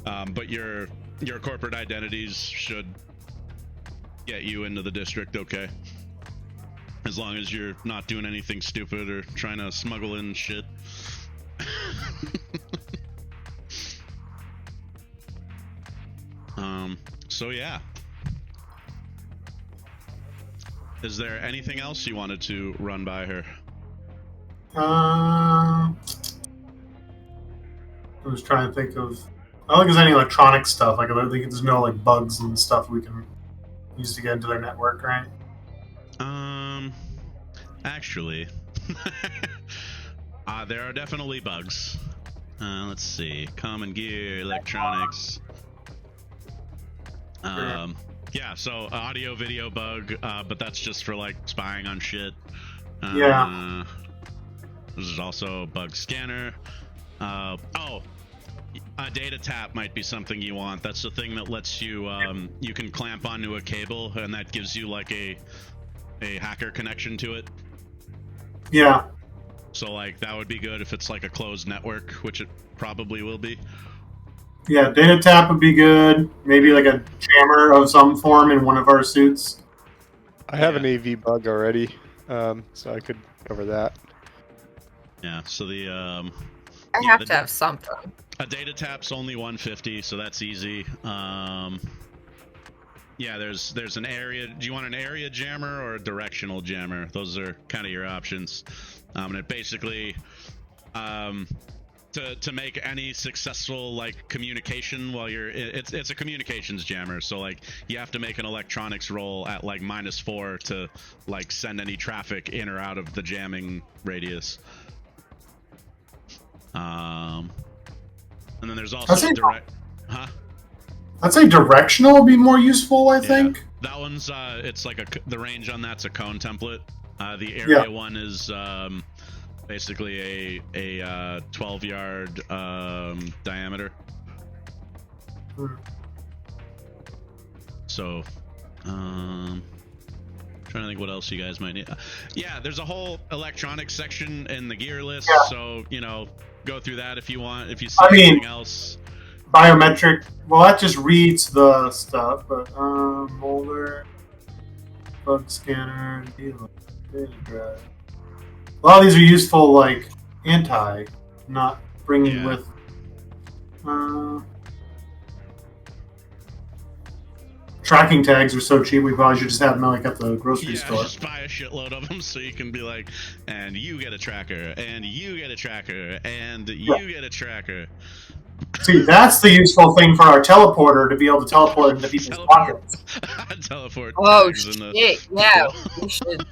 But your corporate identities should get you into the district, okay? As long as you're not doing anything stupid or trying to smuggle in shit. So yeah. Is there anything else you wanted to run by her? I was trying to think of. I don't think there's any electronic stuff. Like, I don't think there's no like bugs and stuff we can use to get into their network, right? Actually, there are definitely bugs. Let's see. Common gear, electronics. Yeah, so audio video bug, but that's just for like spying on shit. Yeah. There's also bug scanner. A data tap might be something you want. That's the thing that lets you you can clamp onto a cable, and that gives you like a hacker connection to it. Yeah. So like that would be good if it's like a closed network, which it probably will be. Yeah, data tap would be good. Maybe like a jammer of some form in one of our suits. I have an AV bug already, so I could cover that. Yeah, so the I have to have something. a data tap's only 150, so that's easy. Yeah, there's an area. Do you want an area jammer or a directional jammer? Those are kind of your options. And it basically to make any successful like communication while you're it's a communications jammer, so like you have to make an electronics roll at like -4 to like send any traffic in or out of the jamming radius. And then there's also direct. Huh? I'd say directional would be more useful, I think. That one's it's like the range on that's a cone template. The area one is basically a 12-yard diameter. So trying to think what else you guys might need. Yeah, there's a whole electronics section in the gear list, so go through that if you want. If you see anything else. Biometric. Well, that just reads the stuff, but molder, bug scanner, data drive. A lot of these are useful, like anti, not bringing with. Tracking tags are so cheap. We probably should just have them like at the grocery store. Just buy a shitload of them so you can be like, and you get a tracker, and you get a tracker, and you get a tracker. See, that's the useful thing for our teleporter, to be able to teleport into people's pockets. Teleport. Oh shit! Yeah, we should.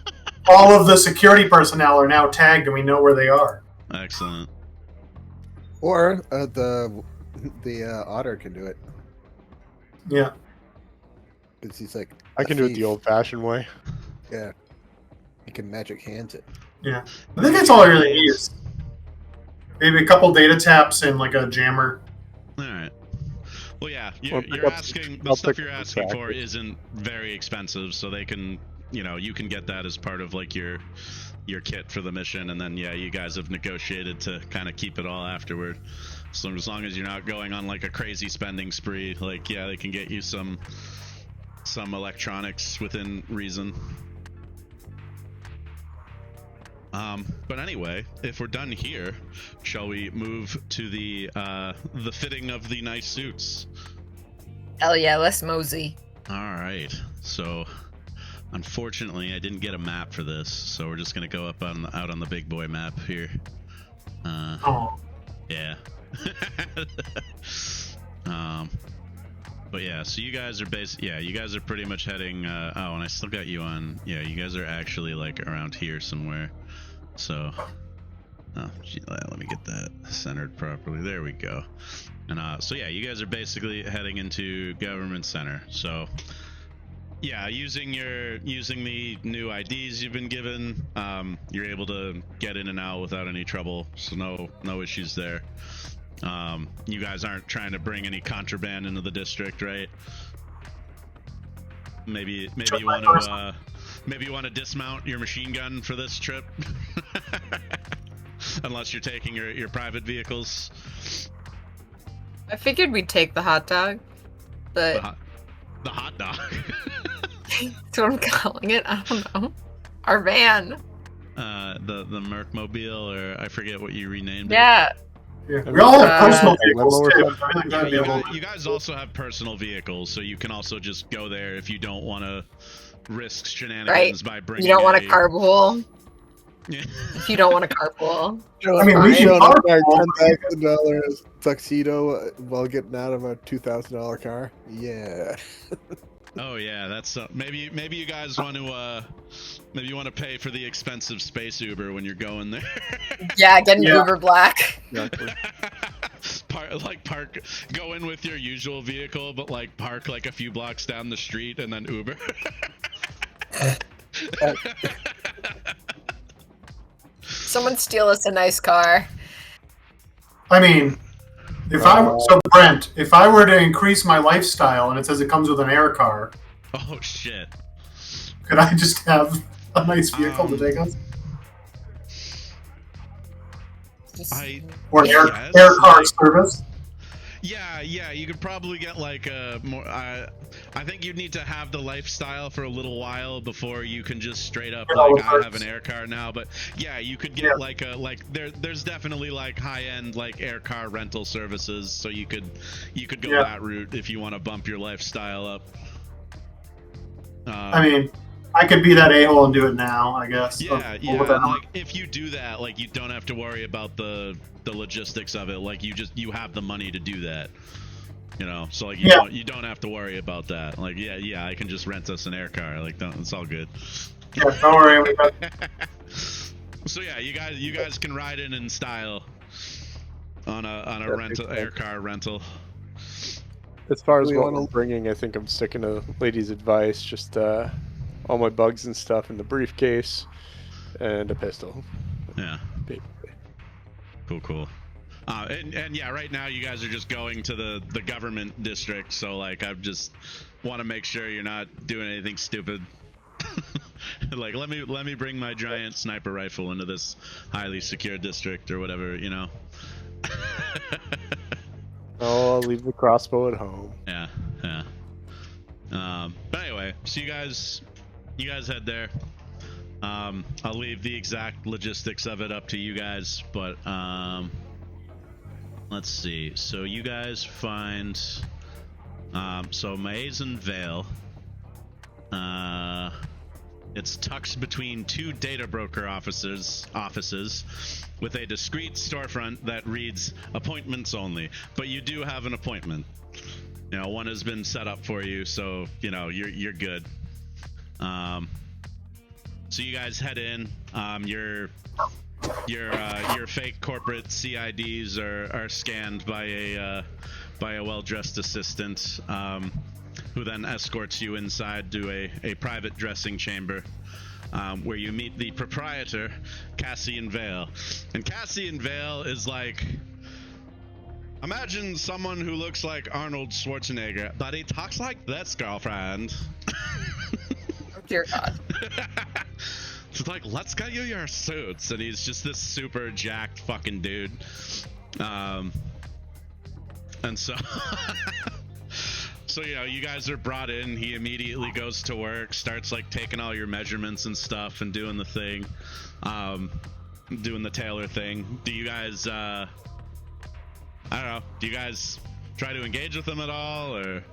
All of the security personnel are now tagged, and we know where they are. Excellent. Or the otter can do it. Yeah. Because he's like. I can do it the old-fashioned way. Yeah. He can magic hands it. Yeah. I think that's all I really need. Maybe a couple data taps and like a jammer. All right. Well, yeah, Or you're pick up- asking the I'll stuff pick you're up asking for tractor. isn't very expensive, so they can, you can get that as part of like your kit for the mission, and then yeah, you guys have negotiated to kind of keep it all afterward. So as long as you're not going on like a crazy spending spree, like yeah, they can get you some electronics within reason. But anyway, if we're done here, shall we move to the fitting of the nice suits? Hell yeah, let's mosey. All right. So, unfortunately, I didn't get a map for this, so we're just gonna go up out on the big boy map here. Oh, Yeah. But yeah, so you guys are you guys are pretty much heading. Oh, and I still got you on. Yeah, you guys are actually like around here somewhere. So, oh, gee, let me get that centered properly. There we go. And so yeah, you guys are basically heading into government center. So yeah, using the new IDs you've been given, you're able to get in and out without any trouble. So no issues there. You guys aren't trying to bring any contraband into the district, right? Maybe you want to dismount your machine gun for this trip, unless you're taking your private vehicles. I figured we'd take the hot dog, but The hot dog. that's what I'm calling it. I don't know. Our van. The Mercmobile, or I forget what you renamed it. Yeah. yeah. We all have personal Limo vehicles or too. something. I think Yeah, that'd be a little. you guys also have personal vehicles, so you can also just go there if you don't want to risk shenanigans by bringing. You don't want to carpool. Yeah. If you don't want to carpool. I mean, we Fine. should Showing up in our carpool. $10,000 tuxedo while getting out of a $2,000 car. Yeah. Oh yeah, that's maybe you guys want to maybe you want to pay for the expensive space Uber when you're going there. Yeah, get an Yeah. Uber Black. Exactly. Park, go in with your usual vehicle, but like park like a few blocks down the street and then Uber. Someone steal us a nice car. I mean, so Brent, if I were to increase my lifestyle and it says it comes with an air car, Oh shit. could I just have a nice vehicle to take us? Just- Or an Yes, air car like- service? Yeah, you could probably get like a more. I think you'd need to have the lifestyle for a little while before you can just straight up Get all like the I have perks. an air car now. But yeah, you could get Yeah. there's definitely like high end like air car rental services, so you could go Yeah. that route if you want to bump your lifestyle up. I mean, I could be that a-hole and do it now, I guess. Yeah, Or whatever. like if you do that, like you don't have to worry about the logistics of it. Like you have the money to do that. So like you don't have to worry about that. Like yeah, I can just rent us an air car. Like it's all good. Yeah, don't worry. We got, So yeah, you guys can ride in style on a rental air car rental. As far as We what wanna- we're bringing, I think I'm sticking to lady's advice. Just all my bugs and stuff in the briefcase, and a pistol. Yeah, Big- cool. And yeah, right now you guys are just going to the government district, so like I just want to make sure you're not doing anything stupid. Like let me bring my giant sniper rifle into this highly secure district or whatever, Oh, I'll leave the crossbow at home. Yeah. But anyway, so you guys head there. I'll leave the exact logistics of it up to you guys, but let's see. So you guys find so Mazen Vale. It's tucked between two data broker offices with a discreet storefront that reads appointments only. But you do have an appointment. One has been set up for you, so you're good. So you guys head in. Your fake corporate CIDs are scanned by a well-dressed assistant, who then escorts you inside to a private dressing chamber, where you meet the proprietor, Cassian Vale. And Cassian Vale is like Imagine someone who looks like Arnold Schwarzenegger, but he talks like this, girlfriend. Oh, dear God. It's like, let's get you your suits, and he's just this super jacked fucking dude. And so, so you guys are brought in. He immediately goes to work, starts like taking all your measurements and stuff, and doing the thing, doing the tailor thing. Do you guys, I don't know. Do you guys try to engage with him at all, or?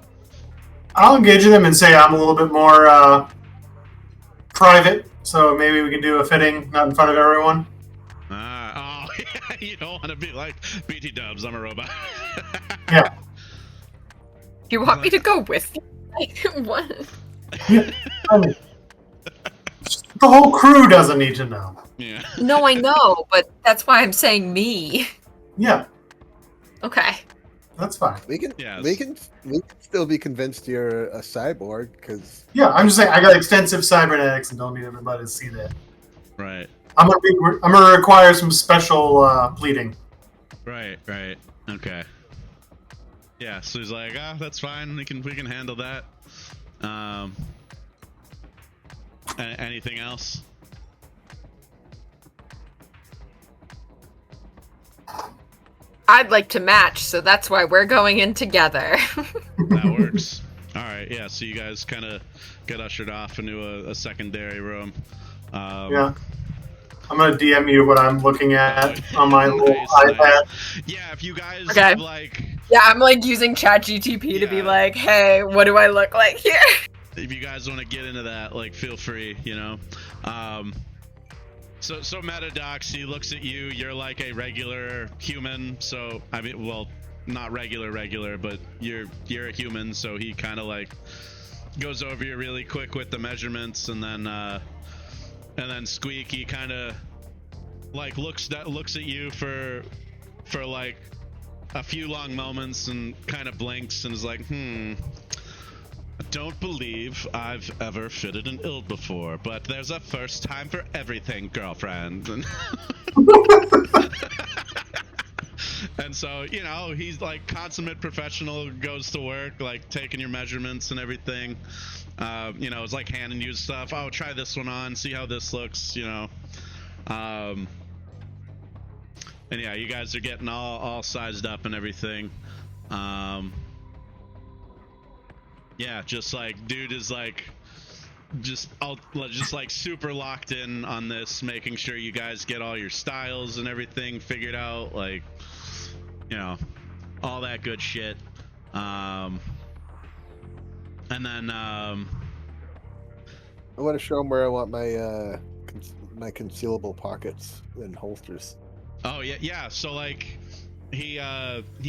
I'll engage with him and say I'm a little bit more private, so maybe we can do a fitting, not in front of everyone. Oh, yeah, you don't want to be like BT Dubs. I'm a robot. Yeah. You want me to go with you? Like, what? Yeah. I mean, the whole crew doesn't need to know. Yeah. No, I know, but that's why I'm saying me. Yeah, Okay. that's fine. We can Yes. we can still be convinced you're a cyborg because Yeah, I'm just saying I got extensive cybernetics and don't need everybody to see that. Right. I'm gonna require some special pleading. Right. Okay. Yeah. So he's like, that's fine. We can handle that. Anything else? I'd like to match, so that's why we're going in together. That works. All right. Yeah. So you guys kind of get ushered off into a secondary room. Yeah. I'm gonna DM you what I'm looking at on my little Nice. iPad. Yeah. If you guys Okay. have like, Yeah, I'm like using ChatGTP to be Yeah. like, hey, what do I look like here? if you guys want to get into that, like, feel free. So Metadox, he looks at you. You're like a regular human. So I mean, well, not regular, but you're a human. So he kind of like goes over you really quick with the measurements, and then Squeaky kind of like looks at you for like a few long moments and kind of blinks and is like, I don't believe I've ever fitted an ild before, but there's a first time for everything, girlfriend. And so, he's like consummate professional, goes to work, like taking your measurements and everything. It's like handing you stuff. Oh, try this one on, see how this looks, And yeah, you guys are getting all sized up and everything. Yeah, just like dude is like just like super locked in on this, making sure you guys get all your styles and everything figured out, like all that good shit. And then I want to show him where I want my my concealable pockets and holsters. oh yeah, so like he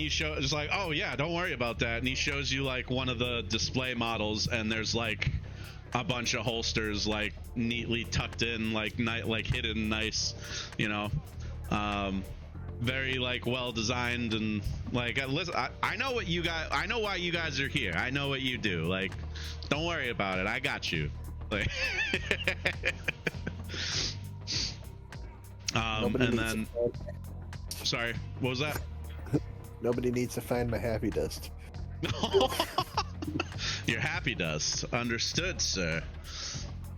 shows like, oh yeah, don't worry about that, and he shows you like one of the display models, and there's like a bunch of holsters like neatly tucked in, like hidden nice, very like well designed, and like listen, I know what you guys, I know why you guys are here, I know what you do, like don't worry about it, I got you, like and then sorry, what was that? Nobody needs to find my happy dust. Your happy dust. Understood, sir.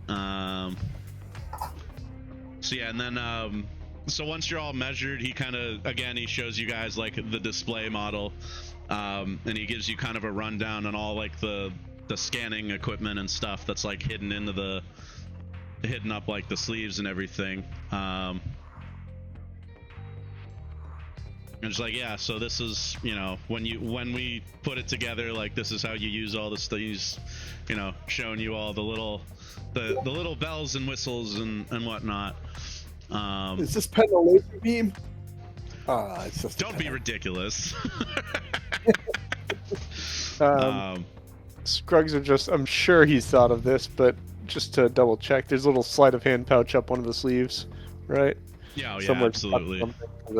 So yeah, and then so once you're all measured, he kind of, again, he shows you guys like the display model, and he gives you kind of a rundown on all like the scanning equipment and stuff that's like hidden up like the sleeves and everything. And it's like, yeah, so this is, when we put it together, like this is how you use all this things, showing you all the little bells and whistles and whatnot. Is this pen a laser beam? It's just Don't be ridiculous. Scruggs are just, I'm sure he's thought of this, but just to double check, there's a little sleight of hand pouch up one of the sleeves, right? Yeah, Somewhere absolutely.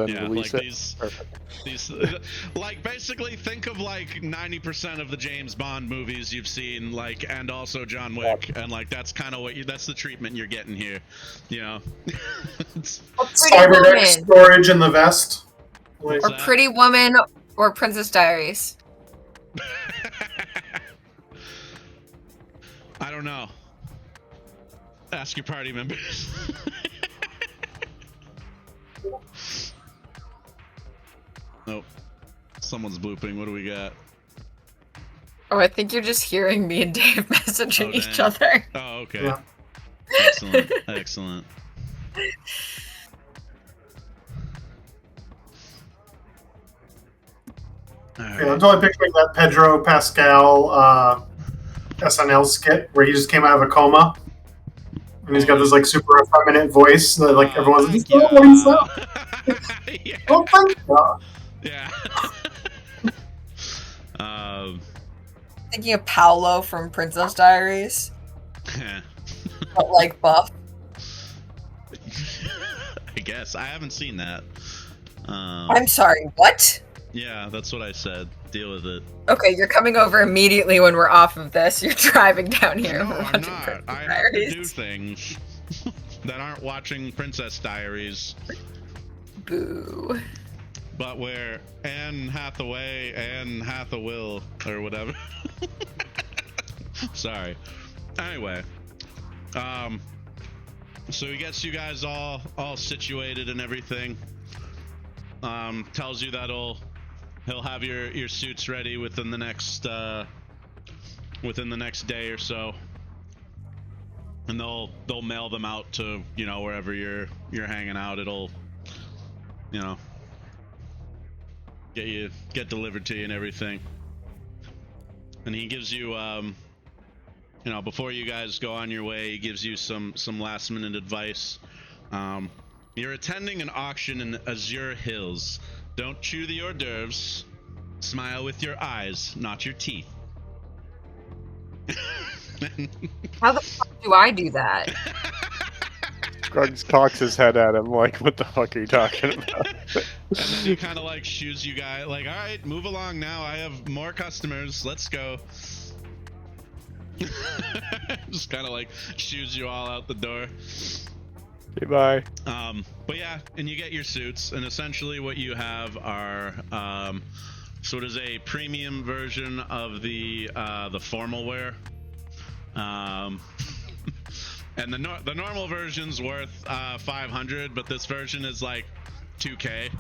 Yeah, like these, like basically think of like 90% of the James Bond movies you've seen, like, and also John Wick, and like that's kind of that's the treatment you're getting here, Cybernetic storage in the vest. Or Pretty Woman, Or Princess Diaries. I don't know. Ask your party members. Nope. Someone's blooping. What do we got? Oh, I think you're just hearing me and Dave messaging each damn. other. Oh, okay. Yeah. Excellent. Excellent. All Yeah, right. I'm totally picturing that Pedro Pascal SNL skit where he just came out of a coma. And he's got this like super effeminate voice that like everyone's like, thank oh, what is ya. that? Yeah. Oh, thank you. Yeah. Thinking of Paolo from Princess Diaries, but like buff. I guess I haven't seen that. I'm sorry, what? Yeah, that's what I said. Deal with it. Okay, you're coming over immediately when we're off of this. You're driving down here. No, We're I'm watching not. Princess I have Diaries. to do things that aren't watching Princess Diaries, Boo. but where Anne Hathaway, or whatever. Sorry. Anyway, so he gets you guys all situated and everything. Tells you that he'll have your suits ready within the next day or so, and they'll mail them out to wherever you're hanging out. It'll get delivered to you and everything. And he gives you before you guys go on your way, he gives you some last minute advice. You're attending an auction in Azure Hills. Don't chew the hors d'oeuvres. Smile with your eyes, not your teeth. How the fuck do I do that? Scruggs cocks his head at him like, what the fuck are you talking about? And then he kind of like shoos you guys, like, all right, move along now. I have more customers. Let's go. Just kind of like shoos you all out the door. Okay, bye. But yeah, and you get your suits, and essentially what you have are sort of a premium version of the formal wear. And the normal version's worth 500, but this version is like 2K.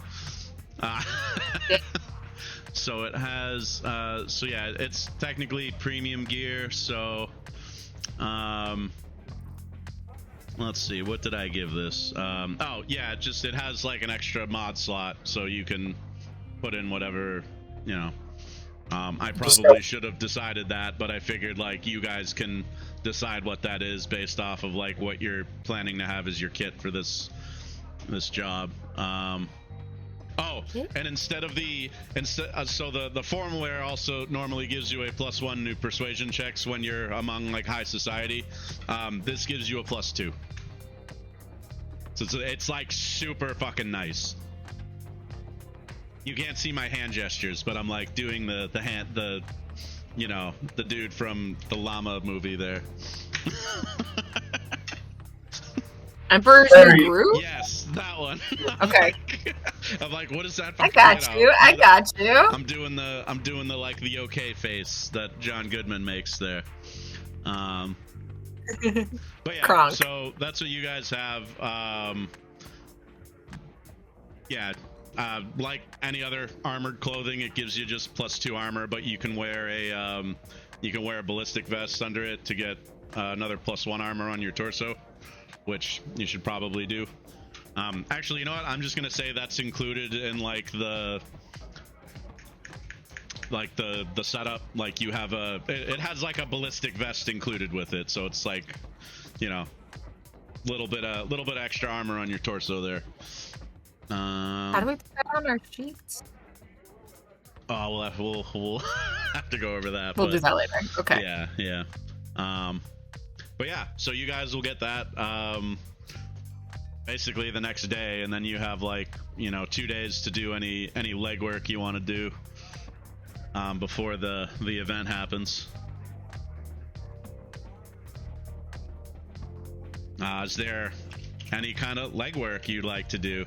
So it has so yeah, it's technically premium gear. So let's see, what did I give this? Oh yeah, it has like an extra mod slot, so you can put in whatever, I probably should have decided that, but I figured like you guys can decide what that is based off of like what you're planning to have as your kit for this job. And so the formal wear also normally gives you a +1 new persuasion checks when you're among like high society. This gives you a +2. So it's like super fucking nice. You can't see my hand gestures, but I'm like doing the dude from the llama movie there. Emperor's New Groove? Yes, that one. Okay. I'm like, what is that? I got you. I got you. I'm doing the like the okay face that John Goodman makes there. But yeah, Kronk. so that's what you guys have. Like any other armored clothing, it gives you just +2 armor, but you can wear a ballistic vest under it to get another +1 armor on your torso, which you should probably do. Actually, you know what? I'm just gonna say that's included in like the setup. Like you have it has like a ballistic vest included with it, so it's like, little bit extra armor on your torso there. How do we put that on our sheets? Oh, we'll have to go over that. We'll do that later. Okay. Yeah. But yeah, so you guys will get that basically the next day, and then you have like 2 days to do any legwork you want to do before the event happens. Is there any kind of legwork you'd like to do?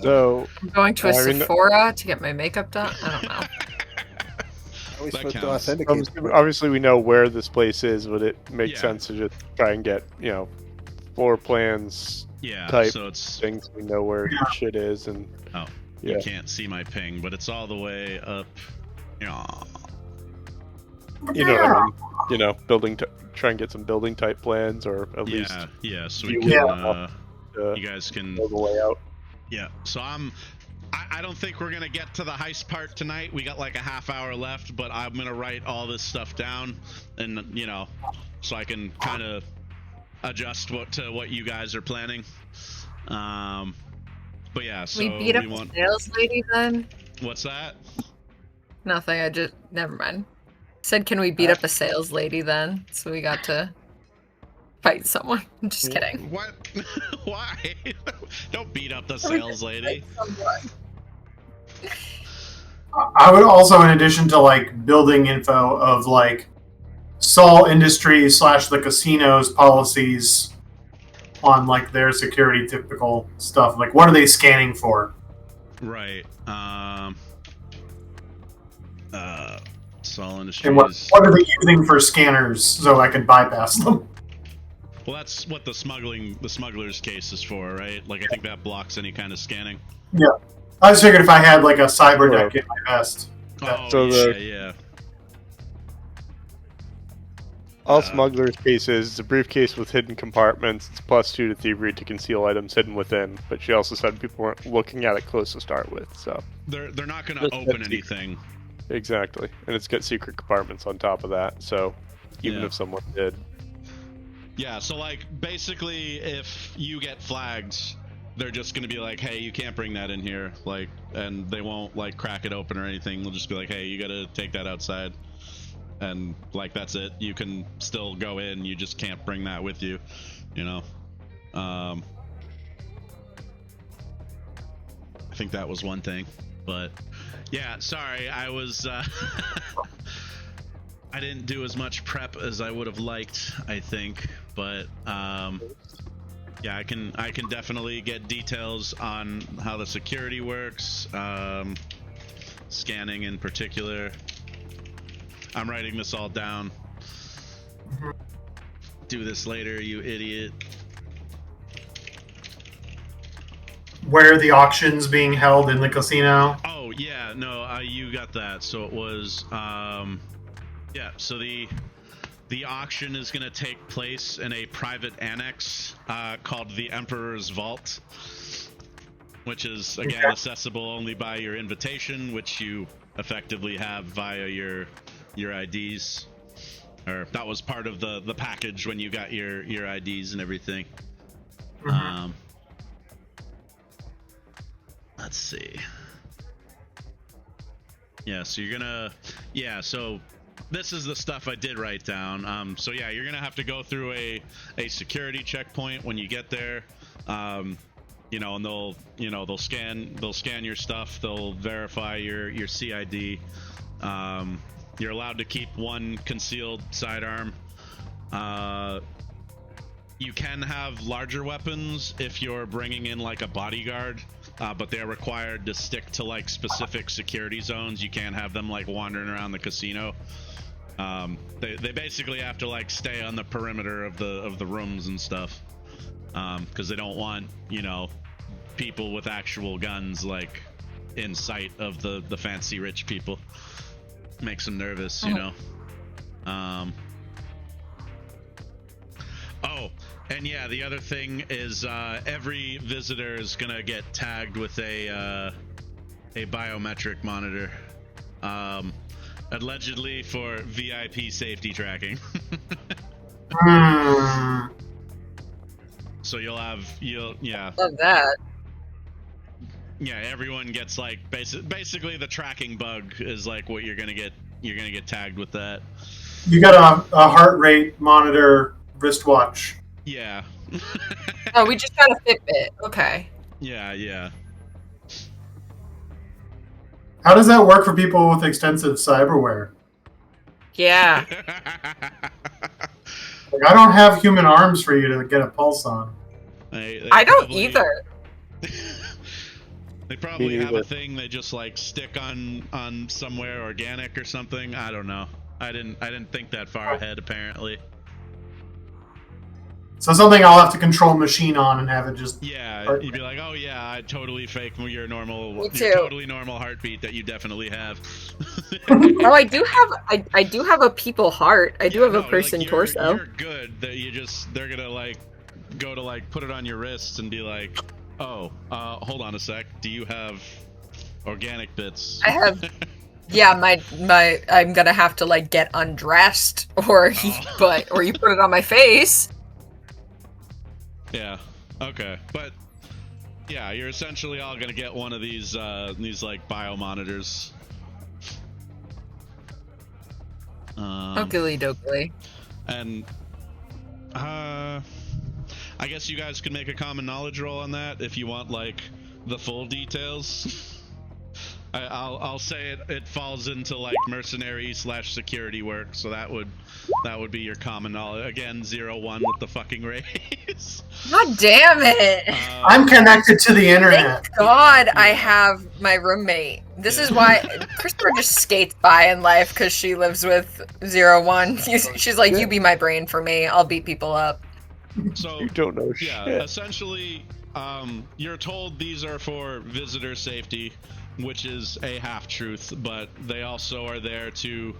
So I'm going to a I mean- Sephora to get my makeup done. I don't know. Are we That supposed to counts. authenticate? obviously we know where this place is, but it makes Yeah. sense to just try and get floor plans, Yeah, type so it's things. We know where Yeah. shit is, and oh, yeah. you can't see my ping, but it's all the way up. Yeah. you know what I mean. Building. Try and get some building type plans, or at least Yeah. So view we it can. enough to You guys can. know the layout. Yeah. So I don't think we're gonna get to the heist part tonight. We got like a half hour left, but I'm gonna write all this stuff down, and so I can kind of adjust to what you guys are planning. But yeah. So we beat up we want. the sales lady then? What's that? Nothing. I just never mind. Said, can we beat up a sales lady then? So we got to fight someone. I'm just kidding. What? Why? Don't beat up the sales lady. I would also, in addition to like building info of like Sol Industries / the casinos policies on like their security typical stuff. Like, what are they scanning for? Right. Sol And Industries. what are they using for scanners so I can bypass them? Well, that's what the smuggler's case is for, right? Like, I think that blocks any kind of scanning. Yeah. I just figured if I had like a cyber deck in my vest. Oh, So yeah. All smugglers' cases, it's a briefcase with hidden compartments. It's +2 to thievery to conceal items hidden within. But she also said people weren't looking at it close to start with. So They're not going to Just open that anything. exactly, and it's got secret compartments on top of that. So even Yeah. if someone did, Yeah, so like basically if you get flagged, they're just gonna be like, hey, you can't bring that in here, like, and they won't like crack it open or anything. They'll just be like, hey, you gotta take that outside, and like that's it. You can still go in, you just can't bring that with you, I think that was one thing, but yeah, sorry, I was I didn't do as much prep as I would have liked, I think, but yeah, I can definitely get details on how the security works, scanning in particular. I'm writing this all down. Do this later, you idiot. Where are the auctions being held in the casino? Oh yeah, no, you got that. So it was yeah, so the auction is going to take place in a private annex called the Emperor's Vault, which is again accessible only by your invitation, which you effectively have via your IDs, or that was part of the package when you got your IDs and everything. Let's see. Yeah, so you're gonna so this is the stuff I did write down. So yeah, you're gonna have to go through a security checkpoint when you get there. And they'll scan your stuff. They'll verify your CID. You're allowed to keep one concealed sidearm. You can have larger weapons if you're bringing in like a bodyguard, but they're required to stick to like specific security zones. You can't have them like wandering around the casino. They basically have to like stay on the perimeter of the rooms and stuff, because they don't want people with actual guns like in sight of the fancy rich people. Makes them nervous, Oh, and yeah, the other thing is every visitor is gonna get tagged with a biometric monitor, allegedly for VIP safety tracking. So Love that. Yeah, everyone gets like basically the tracking bug is like what you're gonna get tagged with that. You got a heart rate monitor wristwatch. Yeah. Oh, we just got a Fitbit. Okay. Yeah. How does that work for people with extensive cyberware? Yeah. Like, I don't have human arms for you to get a pulse on. They I don't probably- either. They probably have neither. a thing they just like stick on somewhere organic or something. I don't know. I didn't think that far ahead apparently. So something I'll have to control machine on and have it just. Yeah, Or- you'd be like, oh yeah, I totally fake your normal, Me your too. totally normal heartbeat that you definitely have. Oh, I do have a people heart. I do have a No, person like, torso. You're good. That they're gonna like go to like put it on your wrists and be like, oh, hold on a sec. Do you have organic bits? I have. Yeah, my I'm gonna have to like get undressed, or Oh. or you put it on my face. Yeah. Okay. But yeah, you're essentially all gonna get one of these like biomonitors. Oakley dokley. And I guess you guys could make a common knowledge roll on that if you want like the full details. I'll say it falls into like mercenary / security work, so that would be your common knowledge. Again, 0-1 with the fucking raise. God damn it! I'm connected to the internet. Thank God I have my roommate. This is why Christopher just skates by in life because she lives with 0-1. She's like, you be my brain for me. I'll beat people up. So You don't know yeah, shit. essentially, you're told these are for visitor safety, which is a half-truth, but they also are there to,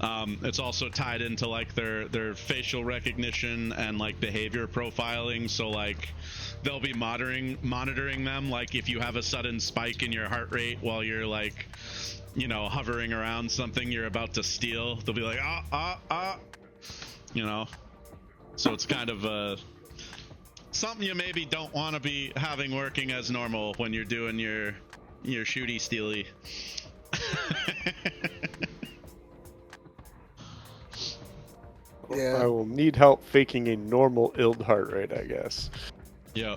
it's also tied into like their facial recognition and like behavior profiling, so like they'll be monitoring them, like if you have a sudden spike in your heart rate while you're like, you know, hovering around something you're about to steal, they'll be like, you know, so it's kind of something you maybe don't want to be having working as normal when you're doing your shooty steely. Yeah. I will need help faking a normal ild heart rate, I guess. Yeah.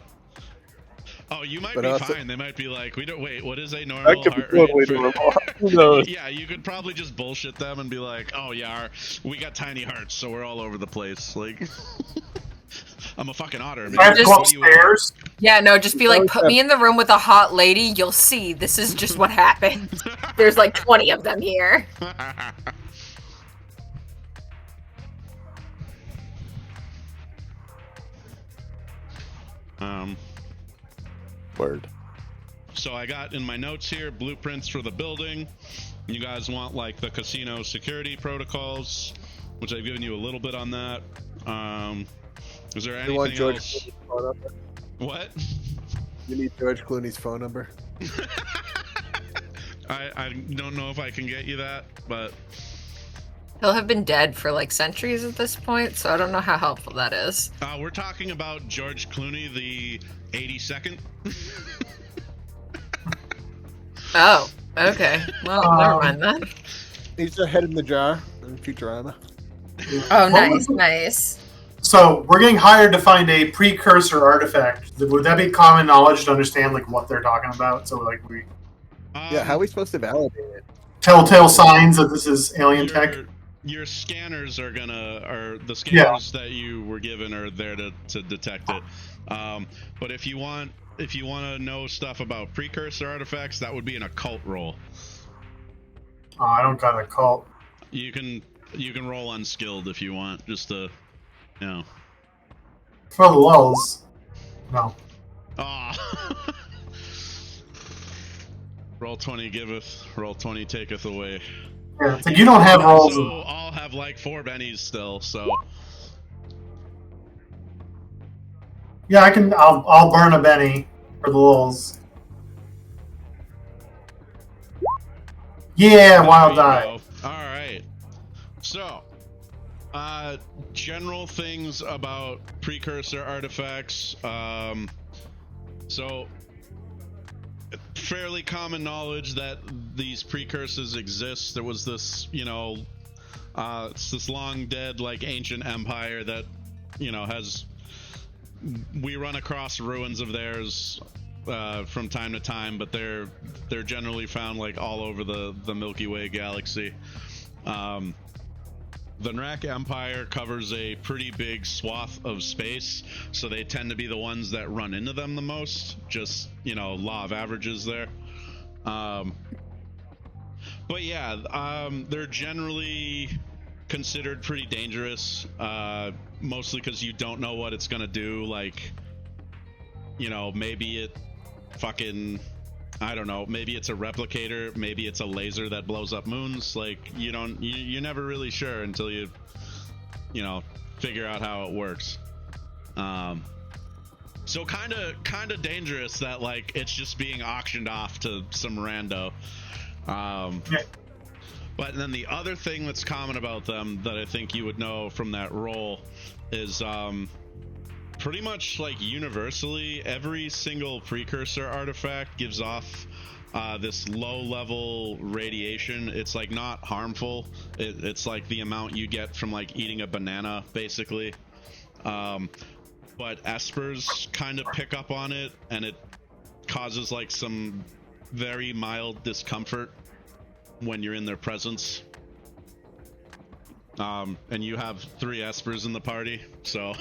Oh, you might But be also- fine. They might be like, what is a That normal could be heart rate? totally for-" normal. Who knows? Yeah, you could probably just bullshit them and be like, oh yeah, we got tiny hearts, so we're all over the place. Like, I'm a fucking otter, man. I have to go What do you want? upstairs. Yeah, no, just be like, Oh, put yeah. me in the room with a hot lady. You'll see. This is just what happens. There's like 20 of them here. Word. So I got in my notes here blueprints for the building. You guys want like the casino security protocols, which I've given you a little bit on that. Is there You want anything George else? Clooney's phone number? What? You need George Clooney's phone number? I don't know if I can get you that, but He'll have been dead for like centuries at this point, so I don't know how helpful that is. we're talking about George Clooney, the 82nd. Oh, okay. Well, never mind then. He's the head in the jar in Futurama. Oh, nice, nice. So we're getting hired to find a precursor artifact. Would that be common knowledge to understand like what they're talking about? So like we Yeah, how are we supposed to validate it? telltale signs that this is alien tech. Your scanners are the scanners that you were given are there to detect it. But if you want to know stuff about precursor artifacts, that would be an occult roll. Oh, I don't got a cult. You can roll unskilled if you want, just to, you know. For the lulls. No. Ah. Roll 20 giveth, roll 20 taketh away. Yeah, it's like you don't have rolls. So I'll have like 4 bennies still, so. Yeah, I can. I'll burn a Benny for the lulls. Yeah, wild die. Alright. So, general things about precursor artifacts. So, fairly common knowledge that these precursors exist. There was this, it's this long dead, like, ancient empire that, we run across ruins of theirs from time to time, but they're generally found like all over the Milky Way galaxy. the Nrac Empire covers a pretty big swath of space, so they tend to be the ones that run into them the most. Just, law of averages there. But yeah, they're generally considered pretty dangerous, mostly because you don't know what it's gonna do. Like, maybe it fucking, I don't know, maybe it's a replicator, maybe it's a laser that blows up moons. Like, you're never really sure until you figure out how it works. So kind of dangerous that, like, it's just being auctioned off to some rando. But then the other thing that's common about them that I think you would know from that role is pretty much, like, universally, every single precursor artifact gives off this low-level radiation. It's, like, not harmful. It's like the amount you get from, like, eating a banana, basically. But espers kind of pick up on it, and it causes, like, some very mild discomfort when you're in their presence. And you have 3 espers in the party, so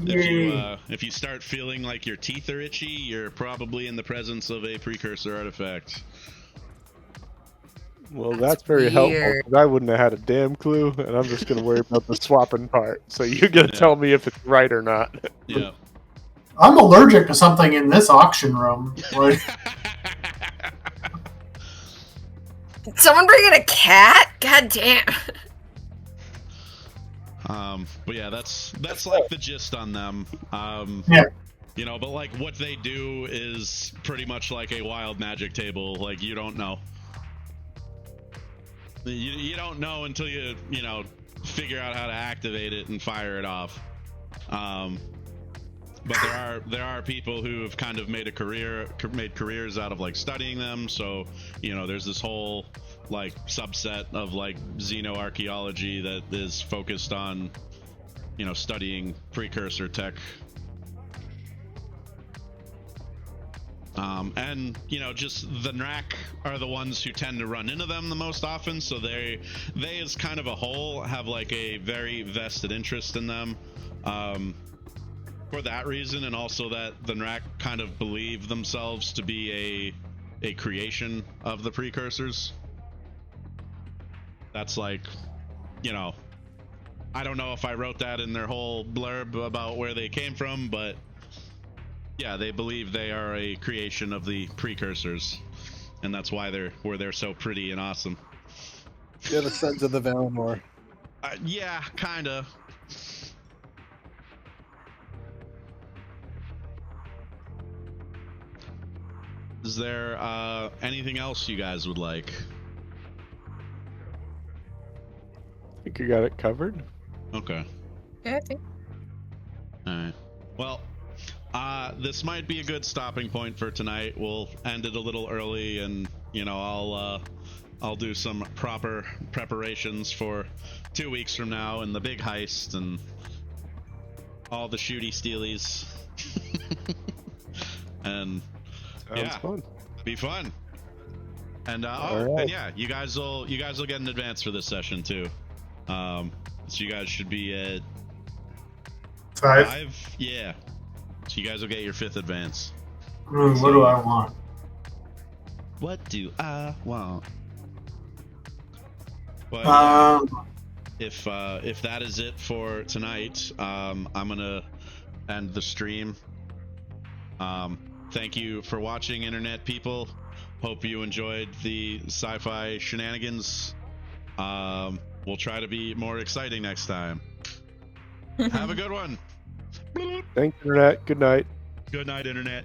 if you start feeling like your teeth are itchy, you're probably in the presence of a precursor artifact. Well, that's very helpful, 'cause I wouldn't have had a damn clue, and I'm just going to worry about the swapping part. So you're going to tell me if it's right or not. Yeah. I'm allergic to something in this auction room. Like, Did someone bring in a cat? God damn. But yeah, that's like the gist on them. Yeah. But like what they do is pretty much like a wild magic table. Like, you don't know. You don't know until you figure out how to activate it and fire it off. But there are people who have kind of made careers out of, like, studying them. So there's this whole, like, subset of, like, xenoarchaeology that is focused on studying precursor tech. And just the Nrac are the ones who tend to run into them the most often, so they as kind of a whole have, like, a very vested interest in them, for that reason, and also that the Nrac kind of believe themselves to be a creation of the precursors. That's, like, I don't know if I wrote that in their whole blurb about where they came from, but yeah, they believe they are a creation of the precursors, and that's why they're so pretty and awesome. Yeah, the Sons of the Valinor. Yeah, kinda. Is there anything else you guys would like? I think you got it covered. Okay. Yeah, I think. Alright. Well, this might be a good stopping point for tonight. We'll end it a little early, and I'll do some proper preparations for 2 weeks from now and the big heist and all the shooty steelies. And Sounds fun. be fun. And right. and yeah, you guys will get an advance for this session too. So you guys should be at 5. Yeah. So you guys will get your 5th advance. what do I want? What do I want? But if that is it for tonight, I'm gonna end the stream. Thank you for watching, internet people. Hope you enjoyed the sci-fi shenanigans. We'll try to be more exciting next time. Have a good one. Thanks, Internet. Good night. Good night, internet.